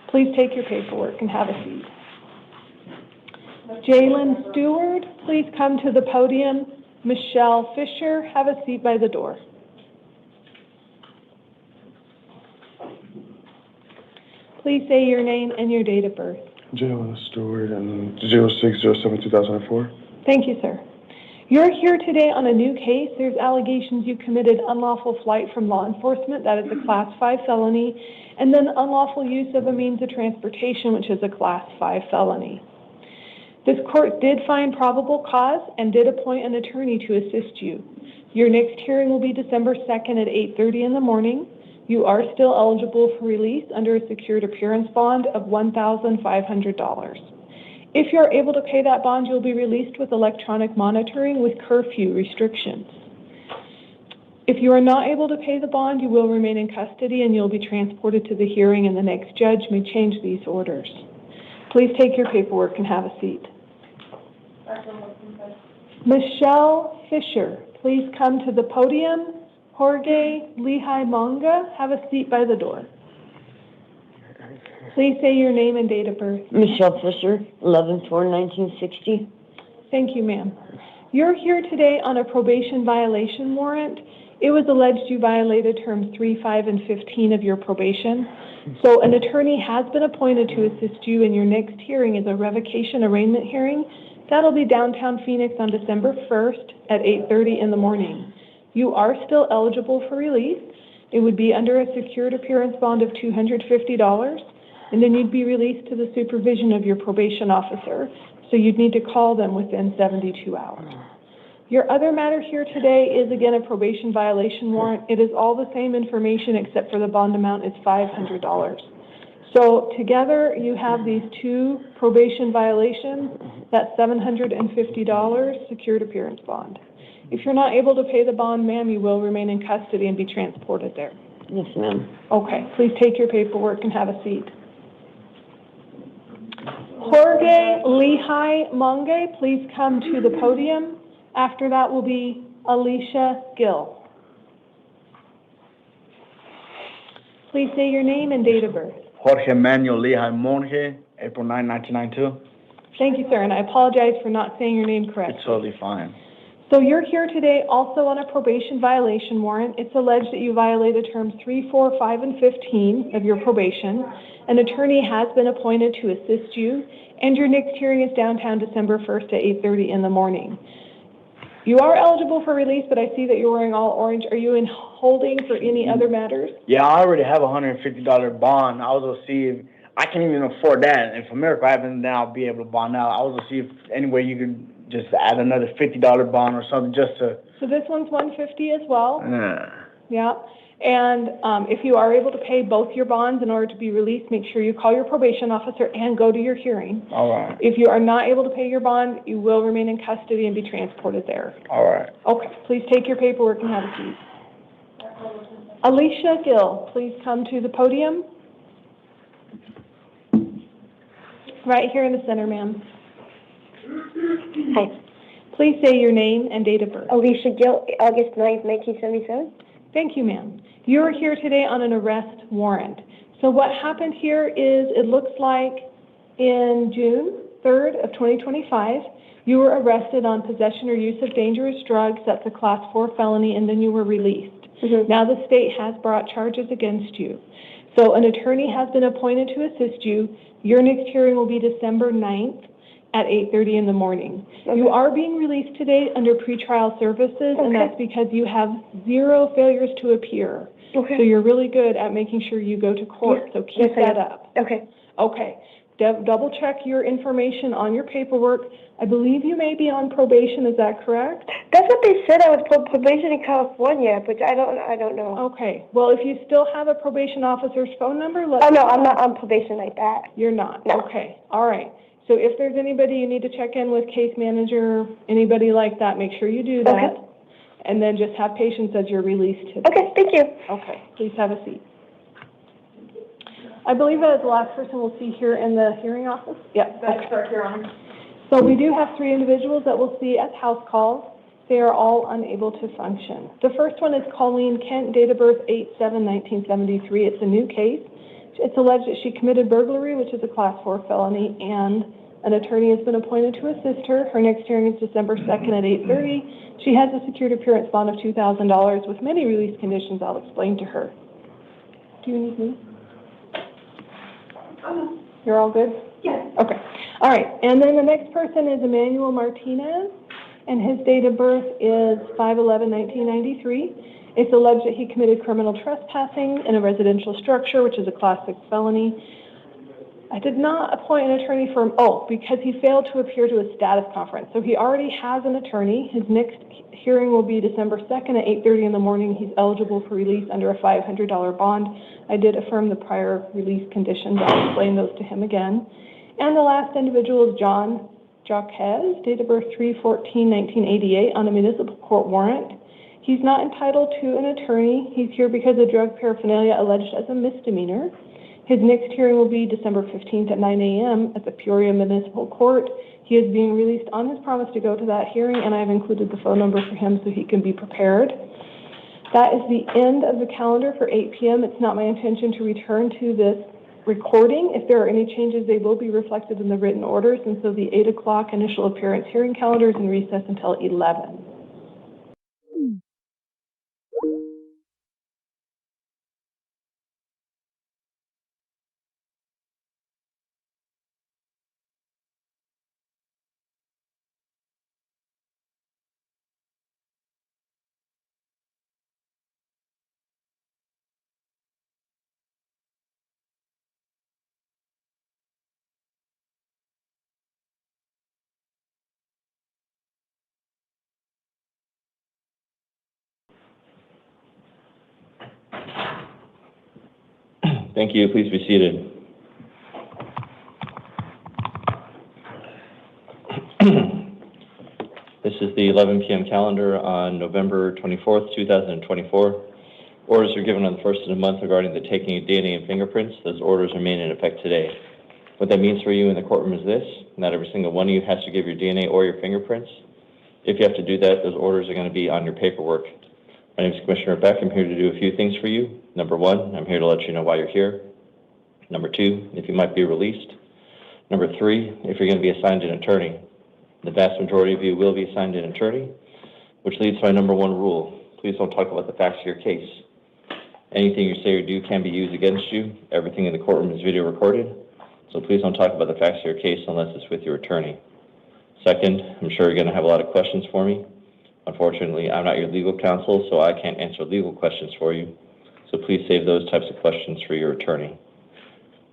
Please take your paperwork and have a seat. Jalen Stewart, please come to the podium. Michelle Fisher, have a seat by the door. Please say your name and your date of birth. Jalen Stewart, and 06/07/2004. Thank you, sir. You're here today on a new case. There's allegations you committed unlawful flight from law enforcement, that is a class 5 felony, and then unlawful use of a means of transportation, which is a class 5 felony. This court did find probable cause and did appoint an attorney to assist you. Your next hearing will be December 2nd at 8:30 in the morning. You are still eligible for release under a secured appearance bond of $1,500. If you're able to pay that bond, you'll be released with electronic monitoring with curfew restrictions. If you are not able to pay the bond, you will remain in custody and you'll be transported to the hearing, and the next judge may change these orders. Please take your paperwork and have a seat. Michelle Fisher, please come to the podium. Jorge Lehigh Monga, have a seat by the door. Please say your name and date of birth. Michelle Fisher, 11/4/1960. Thank you, ma'am. You're here today on a probation violation warrant. It was alleged you violated terms 3, 5, and 15 of your probation. So an attorney has been appointed to assist you, and your next hearing is a revocation arraignment hearing. That'll be downtown Phoenix on December 1st at 8:30 in the morning. You are still eligible for release. It would be under a secured appearance bond of $250, and then you'd be released to the supervision of your probation officer. So you'd need to call them within 72 hours. Your other matter here today is, again, a probation violation warrant. It is all the same information except for the bond amount is $500. So together you have these two probation violations. That's $750 secured appearance bond. If you're not able to pay the bond, ma'am, you will remain in custody and be transported there. Yes, ma'am. Okay, please take your paperwork and have a seat. Jorge Lehigh Monge, please come to the podium. After that will be Alicia Gill. Please say your name and date of birth. Jorge Manuel Lehigh Monge, April 9, 1992. Thank you, sir, and I apologize for not saying your name correctly. It's totally fine. So you're here today also on a probation violation warrant. It's alleged that you violated terms 3, 4, 5, and 15 of your probation. An attorney has been appointed to assist you, and your next hearing is downtown December 1st at 8:30 in the morning. You are eligible for release, but I see that you're wearing all orange. Are you in holding for any other matters? Yeah, I already have a $150 bond. I was going to see if I can't even afford that. If America happens, then I'll be able to bond out. I was going to see if any way you could just add another $50 bond or something just to. So this one's $150 as well? Yeah. Yeah. And if you are able to pay both your bonds in order to be released, make sure you call your probation officer and go to your hearing. All right. If you are not able to pay your bond, you will remain in custody and be transported there. All right. Okay. Please take your paperwork and have a seat. Alicia Gill, please come to the podium. Right here in the center, ma'am. Hi. Please say your name and date of birth. Alicia Gill, August 9th, 1977. Thank you, ma'am. You are here today on an arrest warrant. So what happened here is it looks like in June 3rd of 2025, you were arrested on possession or use of dangerous drugs. That's a class 4 felony, and then you were released. Now the state has brought charges against you. So an attorney has been appointed to assist you. Your next hearing will be December 9th at 8:30 in the morning. You are being released today under pretrial services, and that's because you have 0 failures to appear. So you're really good at making sure you go to court, so keep that up. Okay. Okay. Double check your information on your paperwork. I believe you may be on probation, is that correct? That's what they said. I was on probation in California, but I don't know. Okay. Well, if you still have a probation officer's phone number, let Oh, no, I'm not on probation like that. You're not? No. Okay. All right. So if there's anybody you need to check in with, case manager, anybody like that, make sure you do that. Okay. And then just have patience as you're released today. Okay, thank you. Okay. Please have a seat. I believe that is the last person we'll see here in the hearing office? Yep. That's correct, Your Honor. So we do have 3 individuals that we'll see as house calls. They are all unable to function. The first one is Colleen Kent, date of birth 8/7/1973. It's a new case. It's alleged that she committed burglary, which is a class 4 felony, and an attorney has been appointed to assist her. Her next hearing is December 2nd at 8:30. She has a secured appearance bond of $2,000 with many release conditions I'll explain to her. Do you need me? You're all good? Yes. Okay. All right. And then the next person is Emmanuel Martinez, and his date of birth is 5/11/1993. It's alleged that he committed criminal trespassing in a residential structure, which is a class 6 felony. I did not appoint an attorney for him, because he failed to appear to a status conference. So he already has an attorney. His next hearing will be December 2nd at 8:30 in the morning. He's eligible for release under a $500 bond. I did affirm the prior release conditions. I'll explain those to him again. And the last individual is John Jaquez, date of birth 3/14/1988, on a municipal court warrant. He's not entitled to an attorney. He's here because of drug paraphernalia alleged as a misdemeanor. His next hearing will be December 15th at 9 a.m. at the Peoria Municipal Court. He is being released on his promise to go to that hearing, and I've included the phone number for him so he can be prepared. That is the end of the calendar for 8 p.m. It's not my intention to return to this recording. If there are any changes, they will be reflected in the written orders, and so the 8 o'clock initial appearance hearing calendar is in recess until 11. Thank you. Please be seated. This is the 11 p.m. calendar on November 24th, 2024. Orders are given on the first of the month regarding the taking of DNA and fingerprints. Those orders remain in effect today. What that means for you in the courtroom is this: not every single one of you has to give your DNA or your fingerprints. If you have to do that, those orders are going to be on your paperwork. My name is Commissioner Beck. I'm here to do a few things for you. Number one, I'm here to let you know why you're here. Number two, if you might be released. Number three, if you're going to be assigned an attorney. The vast majority of you will be assigned an attorney, which leads to my number one rule. Please don't talk about the facts of your case. Anything you say or do can be used against you. Everything in the courtroom is video recorded, so please don't talk about the facts of your case unless it's with your attorney. Second, I'm sure you're going to have a lot of questions for me. Unfortunately, I'm not your legal counsel, so I can't answer legal questions for you. So please save those types of questions for your attorney.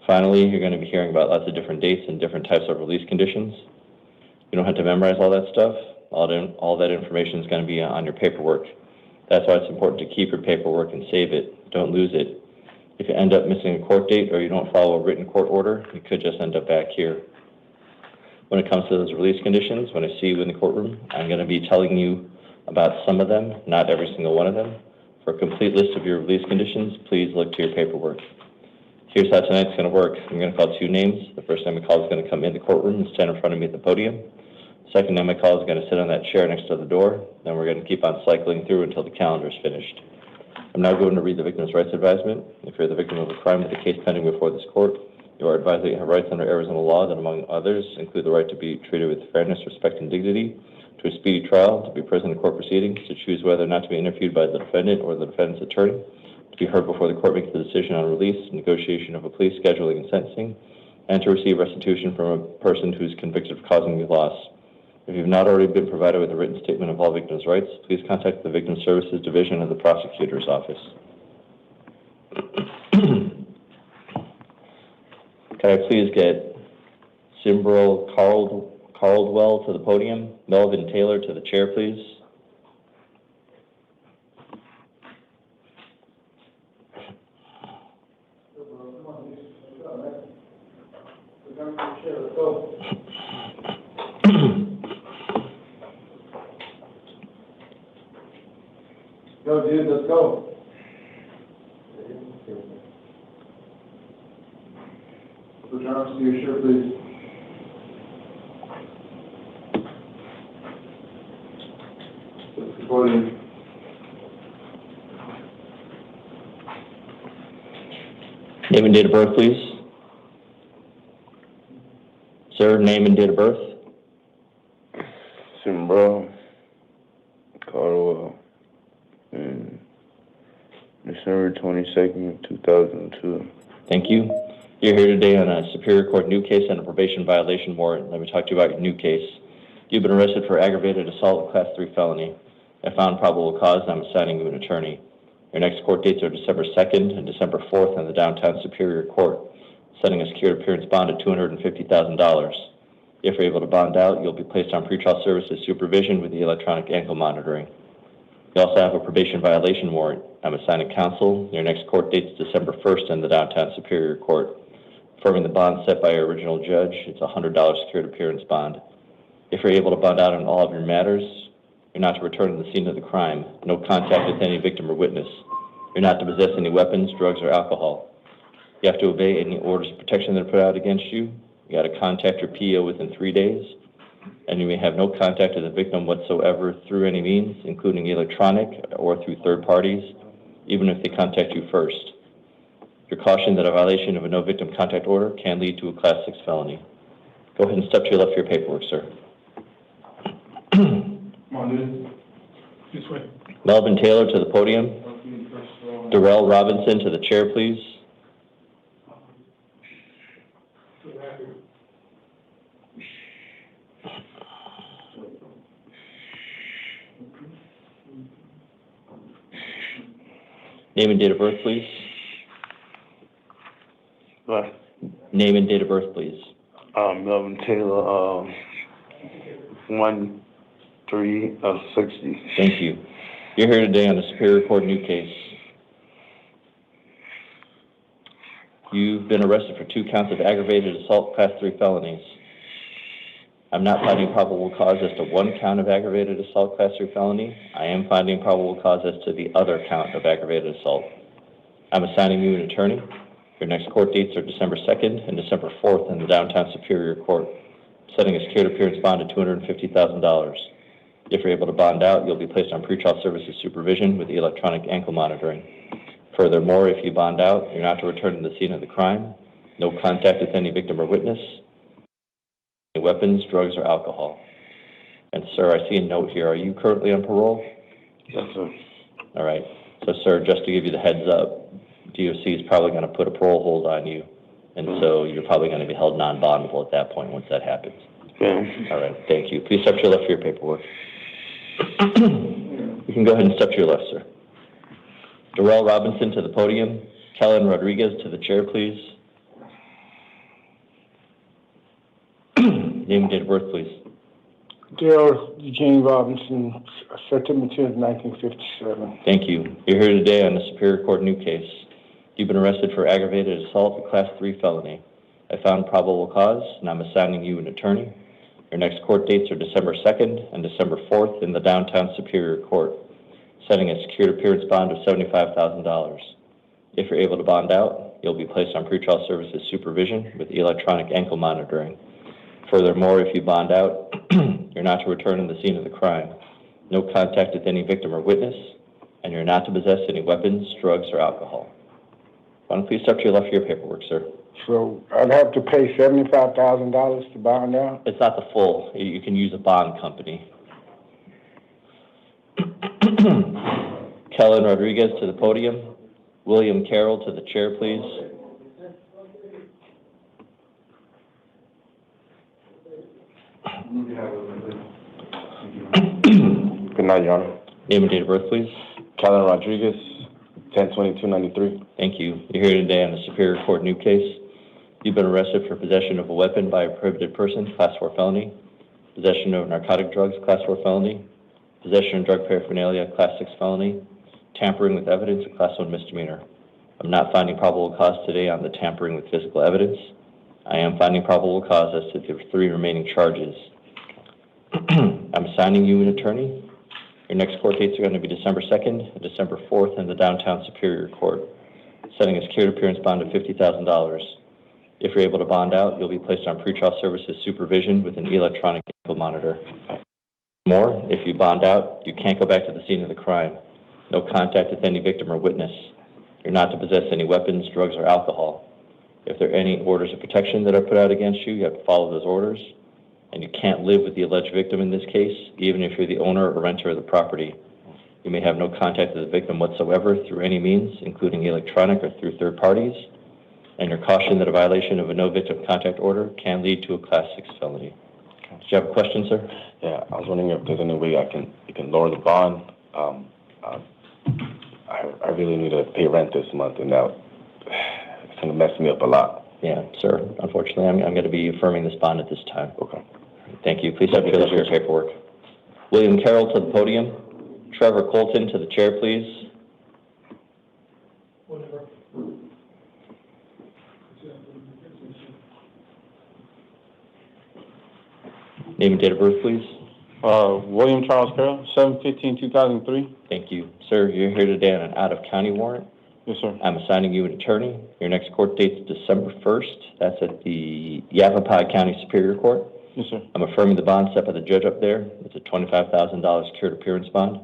Finally, you're going to be hearing about lots of different dates and different types of release conditions. You don't have to memorize all that stuff. All that information is going to be on your paperwork. That's why it's important to keep your paperwork and save it. Don't lose it. If you end up missing a court date or you don't follow a written court order, you could just end up back here. When it comes to those release conditions, when I see you in the courtroom, I'm going to be telling you about some of them, not every single one of them. For a complete list of your release conditions, please look to your paperwork. Here's how tonight's going to work. I'm going to call two names. The first name I call is going to come in the courtroom and stand in front of me at the podium. The second name I call is going to sit on that chair next to the door. Then we're going to keep on cycling through until the calendar is finished. I'm now going to read the victim's rights advisement. If you're the victim of a crime with a case pending before this court, you are advised that you have rights under Arizona law that, among others, include the right to be treated with fairness, respect, and dignity, to a speedy trial, to be present in court proceedings, to choose whether or not to be interviewed by the defendant or the defendant's attorney, to be heard before the court makes the decision on release, negotiation of a plea, scheduling, and sentencing, and to receive restitution from a person who is convicted of causing you loss. If you've not already been provided with a written statement of all victims' rights, please contact the Victim Services Division of the Prosecutor's Office. Can I please get Simbrel Caldwell to the podium, Melvin Taylor to the chair, please. Go, dude, let's go. Put your arms to your shirt, please. Podium. Name and date of birth, please. Sir, name and date of birth. Simbrel Caldwell, December 22nd, 2002. Thank you. You're here today on a Superior Court new case and a probation violation warrant. Let me talk to you about your new case. You've been arrested for aggravated assault with Class 3 felony. I found probable cause and I'm assigning you an attorney. Your next court dates are December 2nd and December 4th in the downtown Superior Court. setting a secured appearance bond at $250,000. If you're able to bond out, you'll be placed on pretrial services supervision with the electronic ankle monitoring. You also have a probation violation warrant. I'm assigning counsel. Your next court date is December 1st in the downtown Superior Court. Affirming the bond set by your original judge, it's a $100 secured appearance bond. If you're able to bond out on all of your matters, you're not to return to the scene of the crime. No contact with any victim or witness. You're not to possess any weapons, drugs, or alcohol. You have to obey any orders of protection that are put out against you. You got to contact your PO within 3 days. And you may have no contact with the victim whatsoever through any means, including electronic or through third parties, even if they contact you first. You're cautioned that a violation of a no victim contact order can lead to a Class 6 felony. Go ahead and step to your left for your paperwork, sir. Come on, dude. This way. Melvin Taylor to the podium. Darrell Robinson to the chair, please. Name and date of birth, please. What? Name and date of birth, please. Melvin Taylor, 1/3/60. Thank you. You're here today on the Superior Court new case. You've been arrested for 2 counts of aggravated assault, Class 3 felonies. I'm not finding probable cause as to 1 count of aggravated assault, Class 3 felony. I am finding probable cause as to the other count of aggravated assault. I'm assigning you an attorney. Your next court dates are December 2nd and December 4th in the downtown Superior Court, setting a secured appearance bond at $250,000. If you're able to bond out, you'll be placed on pretrial services supervision with the electronic ankle monitoring. Furthermore, if you bond out, you're not to return to the scene of the crime, no contact with any victim or witness, any weapons, drugs, or alcohol. And sir, I see a note here. Are you currently on parole? Yes, sir. All right. So sir, just to give you the heads up, DOC is probably going to put a parole hold on you, and so you're probably going to be held non-bondable at that point once that happens. Okay. All right, thank you. Please step to your left for your paperwork. You can go ahead and step to your left, sir. Darrell Robinson to the podium. Kellen Rodriguez to the chair, please. Name and date of birth, please. Dale Eugene Robinson, September 10th, 1957. Thank you. You're here today on the Superior Court new case. You've been arrested for aggravated assault, a Class 3 felony. I found probable cause, and I'm assigning you an attorney. Your next court dates are December 2nd and December 4th in the downtown Superior Court, setting a secured appearance bond of $75,000. If you're able to bond out, you'll be placed on pretrial services supervision with electronic ankle monitoring. Furthermore, if you bond out, you're not to return to the scene of the crime, no contact with any victim or witness, and you're not to possess any weapons, drugs, or alcohol. Why don't you please step to your left for your paperwork, sir? So I'd have to pay $75,000 to bond out? It's not the full. You can use a bond company. Kellen Rodriguez to the podium. William Carroll to the chair, please. Good night, Your Honor. Name and date of birth, please. Kellen Rodriguez, 10/22/93. Thank you. You're here today on the Superior Court new case. You've been arrested for possession of a weapon by a prohibited person, Class 4 felony, possession of narcotic drugs, Class 4 felony, possession of drug paraphernalia, Class 6 felony, tampering with evidence, a Class 1 misdemeanor. I'm not finding probable cause today on the tampering with physical evidence. I am finding probable cause as to the 3 remaining charges. I'm assigning you an attorney. Your next court dates are going to be December 2nd and December 4th in the downtown Superior Court, setting a secured appearance bond of $50,000. If you're able to bond out, you'll be placed on pretrial services supervision with an electronic ankle monitor. More, if you bond out, you can't go back to the scene of the crime. No contact with any victim or witness. You're not to possess any weapons, drugs, or alcohol. If there are any orders of protection that are put out against you, you have to follow those orders. And you can't live with the alleged victim in this case, even if you're the owner or renter of the property. You may have no contact with the victim whatsoever through any means, including electronic or through third parties. And you're cautioned that a violation of a no victim contact order can lead to a Class 6 felony. Did you have a question, sir? Yeah, I was wondering if there's any way you can lower the bond. I really need to pay rent this month, and now it's going to mess me up a lot. Yeah, sir, unfortunately, I'm going to be affirming this bond at this time. Okay. Thank you. Please have your left your paperwork. William Carroll to the podium. Trevor Colton to the chair, please. Name and date of birth, please. William Charles Carroll, 7/15/2003. Thank you. Sir, you're here today on an out-of-county warrant. Yes, sir. I'm assigning you an attorney. Your next court date's December 1st. That's at the Maricopa County Superior Court. Yes, sir. I'm affirming the bond set by the judge up there. It's a $25,000 secured appearance bond.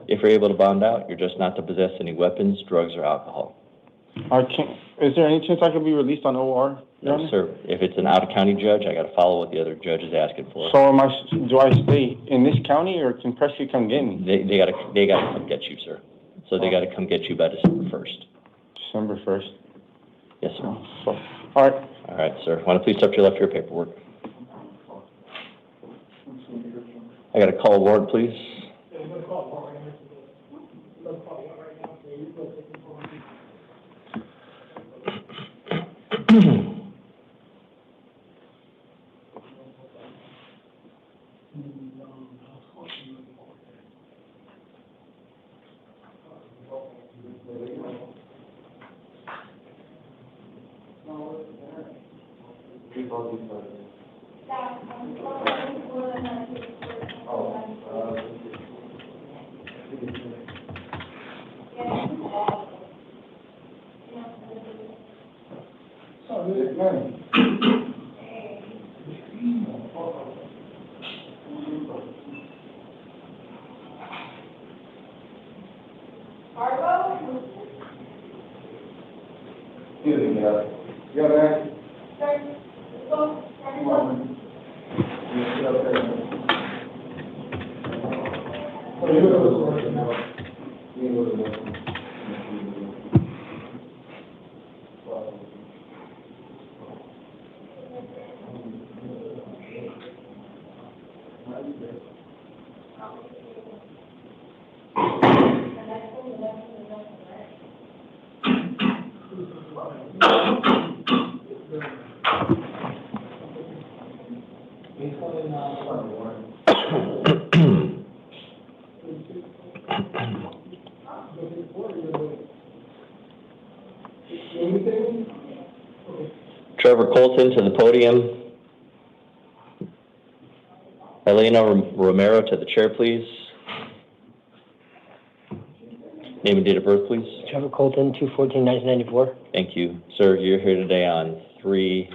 If you're able to bond out, you're just not to possess any weapons, drugs, or alcohol. Is there any chance I could be released on OR? Your No, Honor? sir. If it's an out-of-county judge, I got to follow what the other judge is asking for. So do I stay in this county, or can Prescott come get me? They got to come get you, sir. So they got to come get you by December 1st. December 1st. Yes, sir. All right. All right, sir. Want to please step to your left for your paperwork? I got to call a warrant, please. Trevor Colton to the podium. Elena Romero to the chair, please. Name and date of birth, please. Trevor Colton, 2/14/1994. Thank you. Sir, you're here today on 3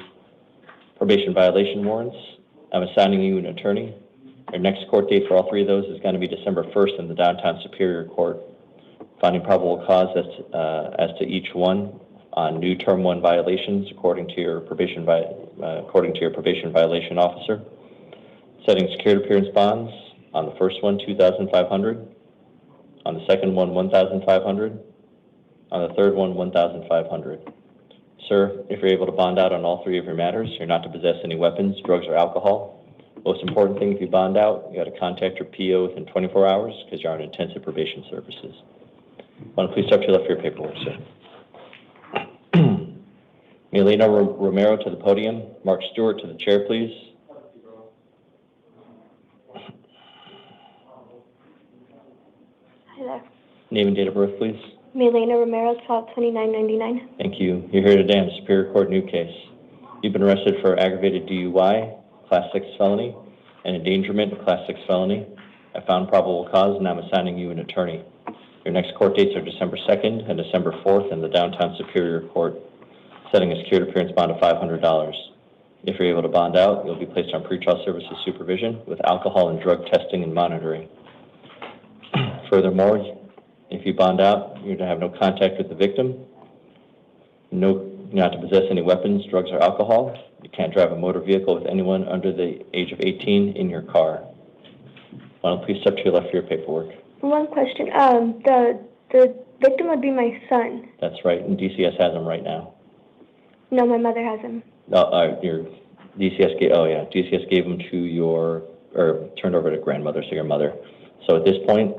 probation violation warrants. I'm assigning you an attorney. Your next court date for all 3 of those is going to be December 1st in the downtown Superior Court. Finding probable cause as to each one on new term 1 violations according to your probation violation officer. Setting secured appearance bonds on the first one, $2,500. On the second one, $1,500. On the third one, $1,500. Sir, if you're able to bond out on all 3 of your matters, you're not to possess any weapons, drugs, or alcohol. Most important thing, if you bond out, you got to contact your PO within 24 hours because you're on intensive probation services. Want to please step to your left for your paperwork, sir. Melina Romero to the podium. Mark Stewart to the chair, please. Hi there. Name and date of birth, please. Melina Romero, 12/29/99. Thank you. You're here today on a Superior Court new case. You've been arrested for aggravated DUI, Class 6 felony, and endangerment, Class 6 felony. I found probable cause, and I'm assigning you an attorney. Your next court dates are December 2nd and December 4th in the downtown Superior Court, setting a secured appearance bond of $500. If you're able to bond out, you'll be placed on pretrial services supervision with alcohol and drug testing and monitoring. Furthermore, if you bond out, you're to have no contact with the victim, not to possess any weapons, drugs, or alcohol. You can't drive a motor vehicle with anyone under the age of 18 in your car. Why don't please step to your left for your paperwork. One question. The victim would be my son. That's right, and DCS has him right now. No, my mother has him. Your DCS gave him to turned over to grandmother, so your mother. So at this point,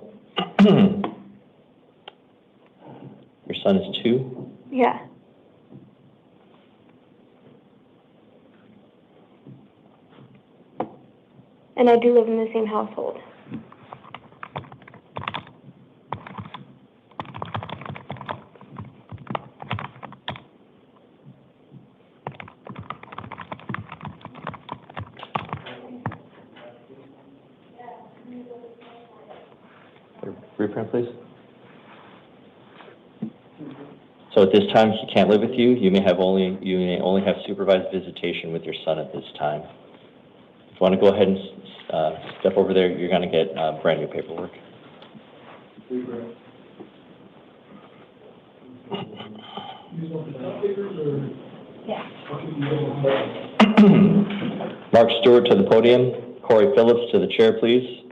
your son is 2? Yeah. And I do live in the same household. Reprint, please. So at this time, he can't live with you. You may only have supervised visitation with your son at this time. If you want to go ahead and step over there, you're going to get brand new paperwork. Mark Stewart to the podium. Corey Phillips to the chair, please.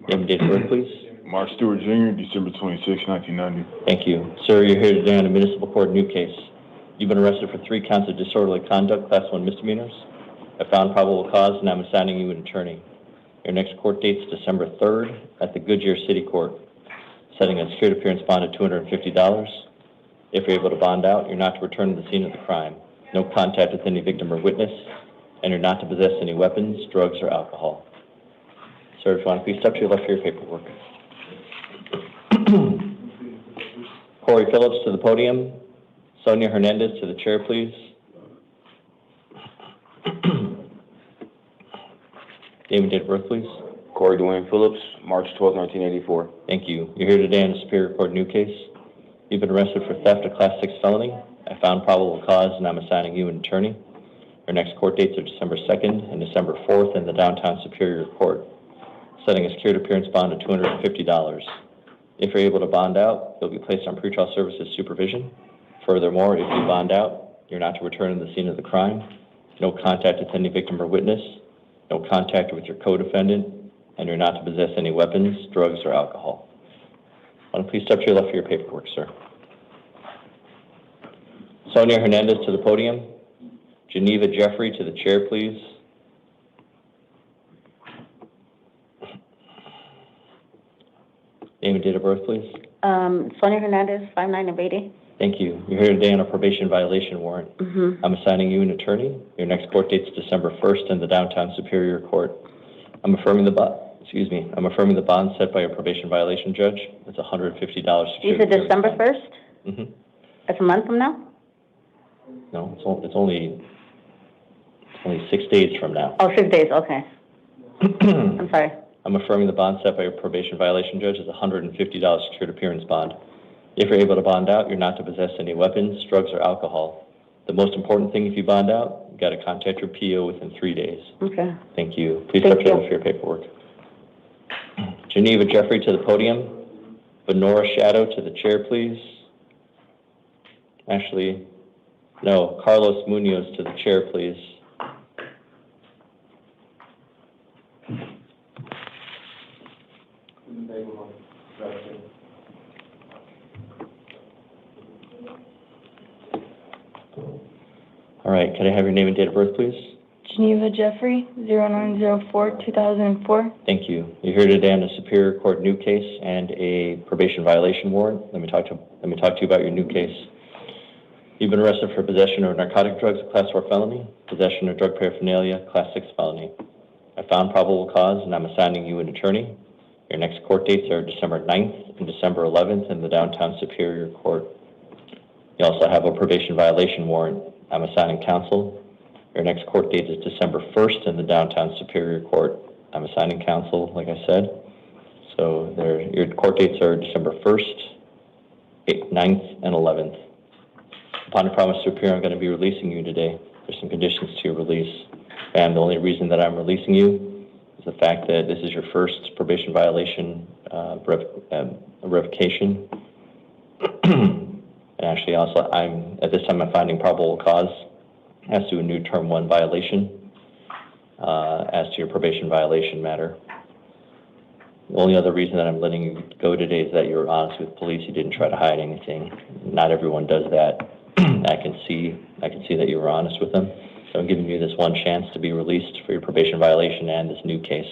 Name and date of birth, please. Mark Stewart Jr., December 26, 1990. Thank you. Sir, you're here today on a municipal court new case. You've been arrested for 3 counts of disorderly conduct, class 1 misdemeanors. I found probable cause and I'm assigning you an attorney. Your next court date is December 3rd at the Goodyear City Court. Setting a secured appearance bond of $250. If you're able to bond out, you're not to return to the scene of the crime. No contact with any victim or witness, and you're not to possess any weapons, drugs, or alcohol. Sir, if you want to please step to your left for your paperwork. Corey Phillips to the podium. Sonia Hernandez to the chair, please. Name and date of birth, please. Corey Dwayne Phillips, March 12, 1984. Thank you. You're here today on a Superior Court new case. You've been arrested for theft of class 6 felony. I found probable cause and I'm assigning you an attorney. Your next court dates are December 2nd and December 4th in the downtown Superior Court. Setting a secured appearance bond of $250. If you're able to bond out, you'll be placed on pretrial services supervision. Furthermore, if you bond out, you're not to return to the scene of the crime. No contact with any victim or witness. No contact with your co-defendant. And you're not to possess any weapons, drugs, or alcohol. Please step to your left for your paperwork, sir. Sonia Hernandez to the podium. Geneva Jeffrey to the chair, please. Name and date of birth, please. Sonia Hernandez, 5/9 of 80. Thank you. You're here today on a probation violation warrant. I'm assigning you an attorney. Your next court date is December 1st in the downtown Superior Court. I'm affirming the bond set by your probation violation judge. It's $150. You said December 1st? That's a month from now? No, it's only 6 days from now. Oh, 6 days, okay. I'm sorry. I'm affirming the bond set by your probation violation judge is $150 secured appearance bond. If you're able to bond out, you're not to possess any weapons, drugs, or alcohol. The most important thing if you bond out, you've got to contact your PO within 3 days. Okay. Thank you. Please step forward for your paperwork. Geneva Jeffrey to the podium. Benora Shadow to the chair, please. Actually, no, Carlos Munoz to the chair, please. All right, can I have your name and date of birth, please? Geneva Jeffrey, 0904-2004. Thank you. You're here today on a Superior Court new case and a probation violation warrant. Let me talk to you about your new case. You've been arrested for possession of narcotic drugs, a class 4 felony, possession of drug paraphernalia, class 6 felony. I found probable cause and I'm assigning you an attorney. Your next court dates are December 9th and December 11th in the downtown Superior Court. You also have a probation violation warrant. I'm assigning counsel. Your next court date is December 1st in the downtown Superior Court. I'm assigning counsel, like I said. So your court dates are December 1st, 9th, and 11th. Upon a promise to appear, I'm going to be releasing you today. There's some conditions to your release. And the only reason that I'm releasing you is the fact that this is your first probation violation revocation. And actually, also, at this time I'm finding probable cause as to a new Term 1 violation as to your probation violation matter. The only other reason that I'm letting you go today is that you were honest with police. You didn't try to hide anything. Not everyone does that. I can see that you were honest with them. So I'm giving you this one chance to be released for your probation violation and this new case.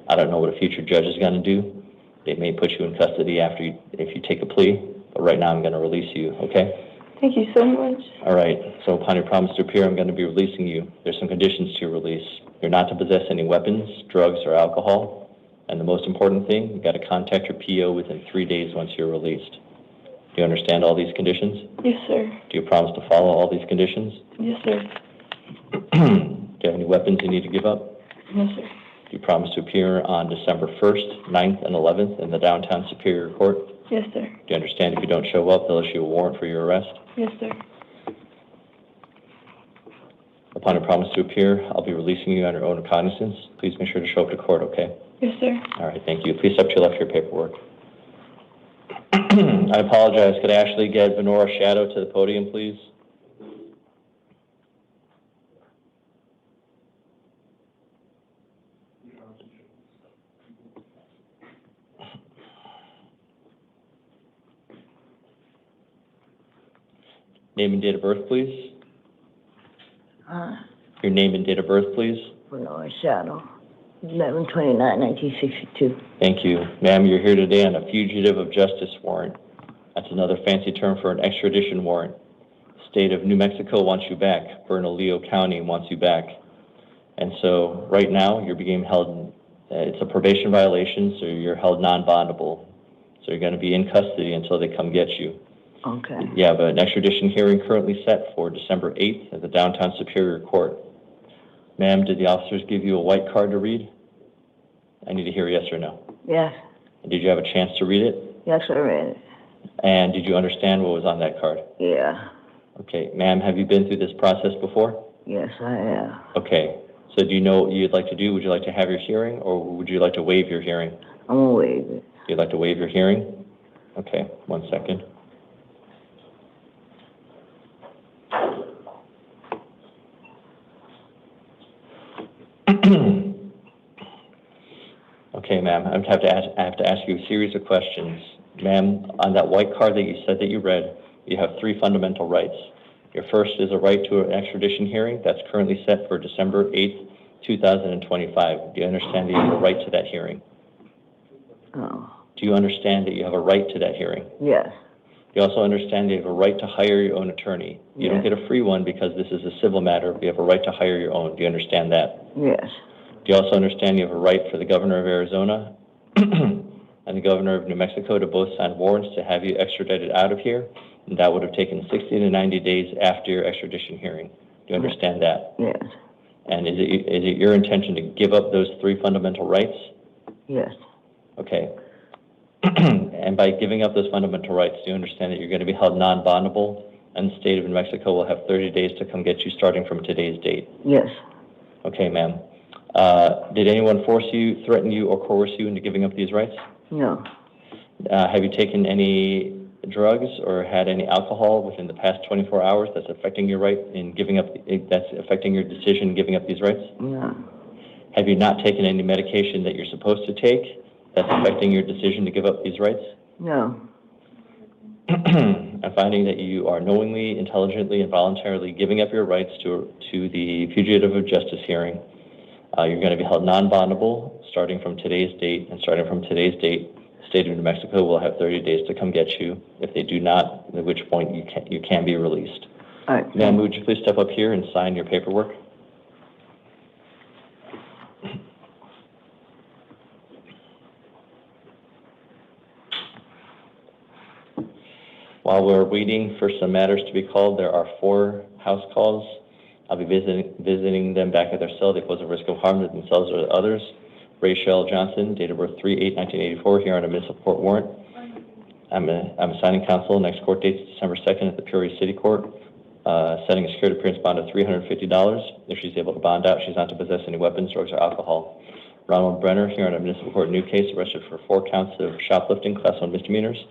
I don't know what a future judge is going to do. They may put you in custody if you take a plea. But right now, I'm going to release you, okay? Thank you so much. All right, so upon your promise to appear, I'm going to be releasing you. There's some conditions to your release. You're not to possess any weapons, drugs, or alcohol. And the most important thing, you've got to contact your PO within 3 days once you're released. Do you understand all these conditions? Yes, sir. Do you promise to follow all these conditions? Yes, sir. Do you have any weapons you need to give up? No, sir. Do you promise to appear on December 1st, 9th, and 11th in the downtown Superior Court? Yes, sir. Do you understand if you don't show up, they'll issue a warrant for your arrest? Yes, sir. Upon a promise to appear, I'll be releasing you on your own recognizance. Please make sure to show up to court, okay? Yes, sir. All right, thank you. Please step to your left for your paperwork. I apologize. Could I actually get Venora Shadow to the podium, please? Name and date of birth, please. Your name and date of birth, please. Bernard Shadow, 11/29/1962. Thank you. Ma'am, you're here today on a fugitive of justice warrant. That's another fancy term for an extradition warrant. The state of New Mexico wants you back. Bernalillo County wants you back. And so right now, you're being held, it's a probation violation, so you're held non-bondable. So you're going to be in custody until they come get you. Okay. You have an extradition hearing currently set for December 8th at the downtown Superior Court. Ma'am, did the officers give you a white card to read? I need to hear yes or no. Yes. And did you have a chance to read it? Yes, I read it. And did you understand what was on that card? Yeah. Okay. Ma'am, have you been through this process before? Yes, I have. Okay. So do you know what you'd like to do? Would you like to have your hearing, or would you like to waive your hearing? I'm gonna waive it. You'd like to waive your hearing? Okay, 1 second. Okay, ma'am, I have to ask you a series of questions. Ma'am, on that white card that you said that you read, you have 3 fundamental rights. Your first is a right to an extradition hearing that's currently set for December 8th, 2025. Do you understand that you have a right to that hearing? Oh. Do you understand that you have a right to that hearing? Yes. You also understand that you have a right to hire your own attorney. You don't get a free one because this is a civil matter. You have a right to hire your own. Do you understand that? Yes. Do you also understand you have a right for the governor of Arizona and the governor of New Mexico to both sign warrants to have you extradited out of here? And that would have taken 60 to 90 days after your extradition hearing. Do you understand that? Yes. And is it your intention to give up those 3 fundamental rights? Yes. Okay. And by giving up those fundamental rights, do you understand that you're going to be held non-bondable and the state of New Mexico will have 30 days to come get you starting from today's date? Yes. Okay, ma'am. Did anyone force you, threaten you, or coerce you into giving up these rights? No. Have you taken any drugs or had any alcohol within the past 24 hours that's affecting your right in giving up, that's affecting your decision in giving up these rights? No. Have you not taken any medication that you're supposed to take that's affecting your decision to give up these rights? No. I'm finding that you are knowingly, intelligently, and voluntarily giving up your rights to the fugitive of justice hearing. You're going to be held non-bondable starting from today's date, and starting from today's date, the state of New Mexico will have 30 days to come get you. If they do not, at which point you can be released. All right. Ma'am, would you please step up here and sign your paperwork? While we're waiting for some matters to be called, there are 4 house calls. I'll be visiting them back at their cell. They pose a risk of harm to themselves or others. Rachel Johnson, date of birth 3/8/1984, here on a municipal court warrant. I'm assigning counsel. Next court date is December 2nd at the Peoria City Court. Setting a security appearance bond of $350. If she's able to bond out, she's not to possess any weapons, drugs, or alcohol. Ronald Brenner, here on a municipal court new case, arrested for 4 counts of shoplifting, class 1 misdemeanors.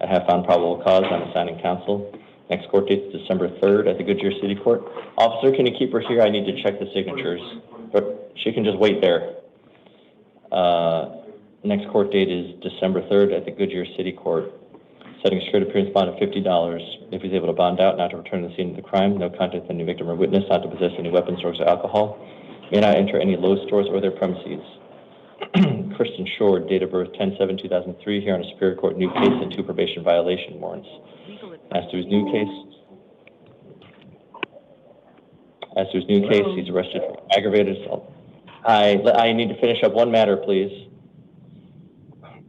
I have found probable cause. I'm assigning counsel. Next court date is December 3rd at the Goodyear City Court. Officer, can you keep her here? I need to check the signatures. But she can just wait there. Next court date is December 3rd at the Goodyear City Court. Setting a security appearance bond of $50. If he's able to bond out, not to return to the scene of the crime, no contact with any victim or witness, not to possess any weapons, drugs, or alcohol, may not enter any Lowe's stores or their premises. Kristen Shore, date of birth 10/7/2003, here on a Superior Court new case and 2 probation violation warrants. As to his new case, As to his new case, he's arrested for aggravated assault. I need to finish up one matter, please.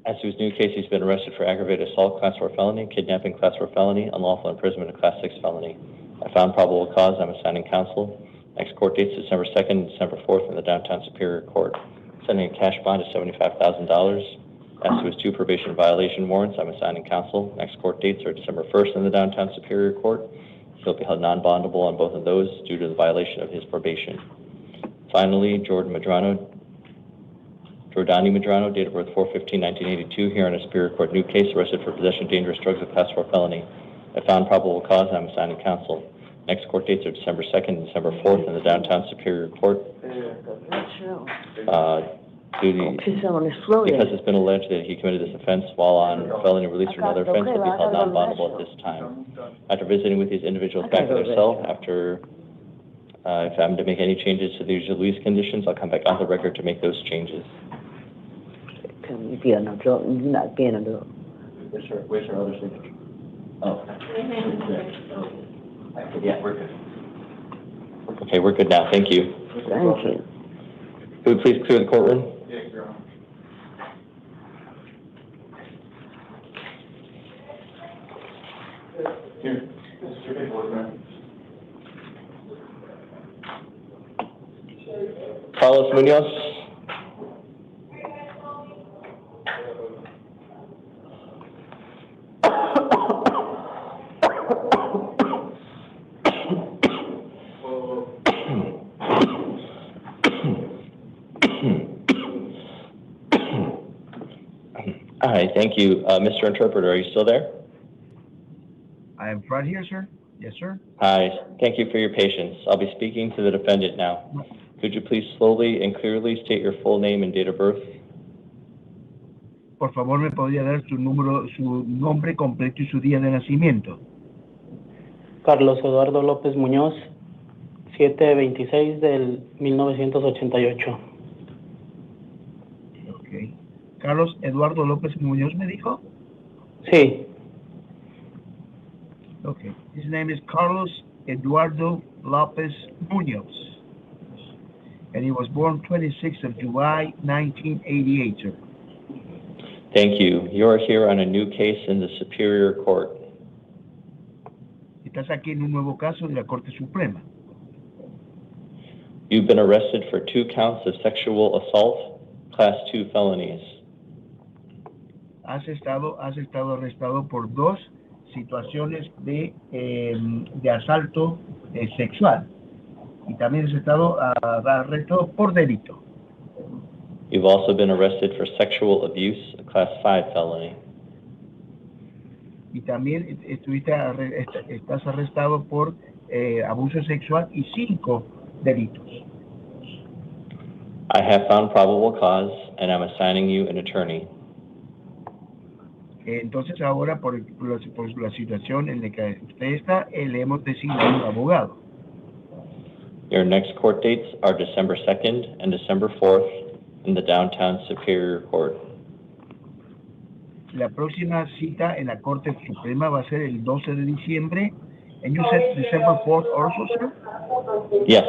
As to his new case, he's been arrested for aggravated assault, class 4 felony, kidnapping, class 4 felony, unlawful imprisonment, a class 6 felony. I found probable cause. I'm assigning counsel. Next court dates December 2nd and December 4th in the Downtown Superior Court. Sending a cash bond of $75,000. As to his 2 probation violation warrants, I'm assigning counsel. Next court dates are December 1st in the Downtown Superior Court. He'll be held non-bondable on both of those due to the violation of his probation. Finally, Jordani Medrano, date of birth 4/15/1982, here on a Superior Court new case, arrested for possession of dangerous drugs of class 4 felony. I found probable cause and I'm assigning counsel. Next court dates are December 2nd and December 4th in the Downtown Superior Court. Because it's been alleged that he committed this offense while on felony release for another offense, he'll be held non-bondable at this time. After visiting with these individuals back at their cell, if I'm to make any changes to these release conditions, I'll come back on the record to make those changes. Where's her other signature? Oh. Yeah, we're good. Okay, we're good now. Thank you. Thank you. Could we please clear the courtroom? Yes, Your Honor. Here, this is your paperwork, ma'am. Carlos Munoz. Hi, thank you. Mr. Interpreter, are you still there? I am right here, sir. Yes, sir. Hi, thank you for your patience. I'll be speaking to the defendant now. Could you please slowly and clearly state your full name and date of birth? Por favor, me podría dar su nombre completo y su día de nacimiento. Carlos Eduardo López Muñoz, 7/26 del 1988. Okay. Carlos Eduardo López Muñoz, ¿me dijo? Sí. Okay. His name is Carlos Eduardo López Muñoz. And he was born 26th of July, 1988, sir. Thank you. You are here on a new case in the Superior Court. Estás aquí en un nuevo caso de la Corte Suprema. You've been arrested for 2 counts of sexual assault, class 2 felonies. Has estado arrestado por 2 situaciones de asalto sexual. Y también has estado arrestado por delito. You've also been arrested for sexual abuse, a class 5 felony. Y también estás arrestado por abuso sexual y 5 delitos. I have found probable cause and I'm assigning you an attorney. Entonces ahora por la situación en la que usted está, le hemos designado un abogado. Your next court dates are December 2nd and December 4th in the Downtown Superior Court. La próxima cita en la Corte Suprema va a ser el 12 de diciembre. And you said December 4th also, sir? Yes.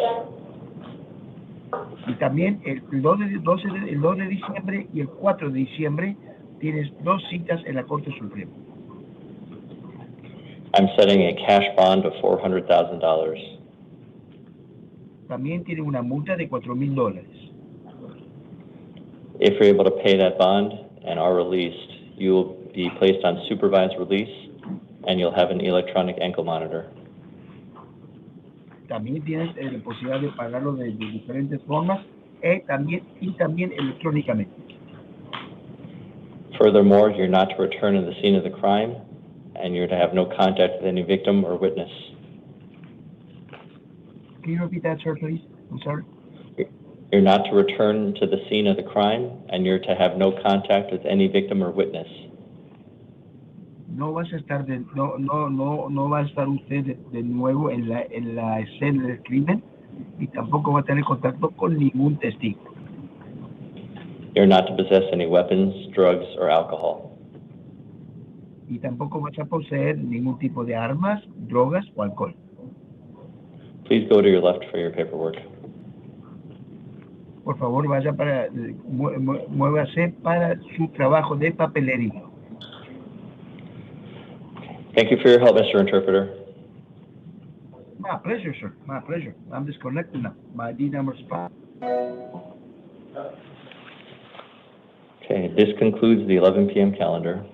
Y también el 2 de diciembre y el 4 de diciembre tienes 2 citas en la Corte Suprema. I'm setting a cash bond of $400,000. También tiene una multa de $4,000. If you're able to pay that bond and are released, you will be placed on supervised release and you'll have an electronic ankle monitor. También tienes la posibilidad de pagarlo de diferentes formas y también electrónicamente. Furthermore, you're not to return to the scene of the crime and you're to have no contact with any victim or witness. Can you repeat that, sir, please? I'm sorry. You're not to return to the scene of the crime and you're to have no contact with any victim or witness. No va a estar usted de nuevo en la escena del crimen y tampoco va a tener contacto con ningún testigo. You're not to possess any weapons, drugs, or alcohol. Y tampoco vas a poseer ningún tipo de armas, drogas o alcohol. Please go to your left for your paperwork. Por favor, vaya para, muévase para su trabajo de papelería. Thank you for your help, Mr. Interpreter. My pleasure, sir. My pleasure. I'm disconnected now. My ID number is 5. Okay, this concludes the 11 p.m. calendar.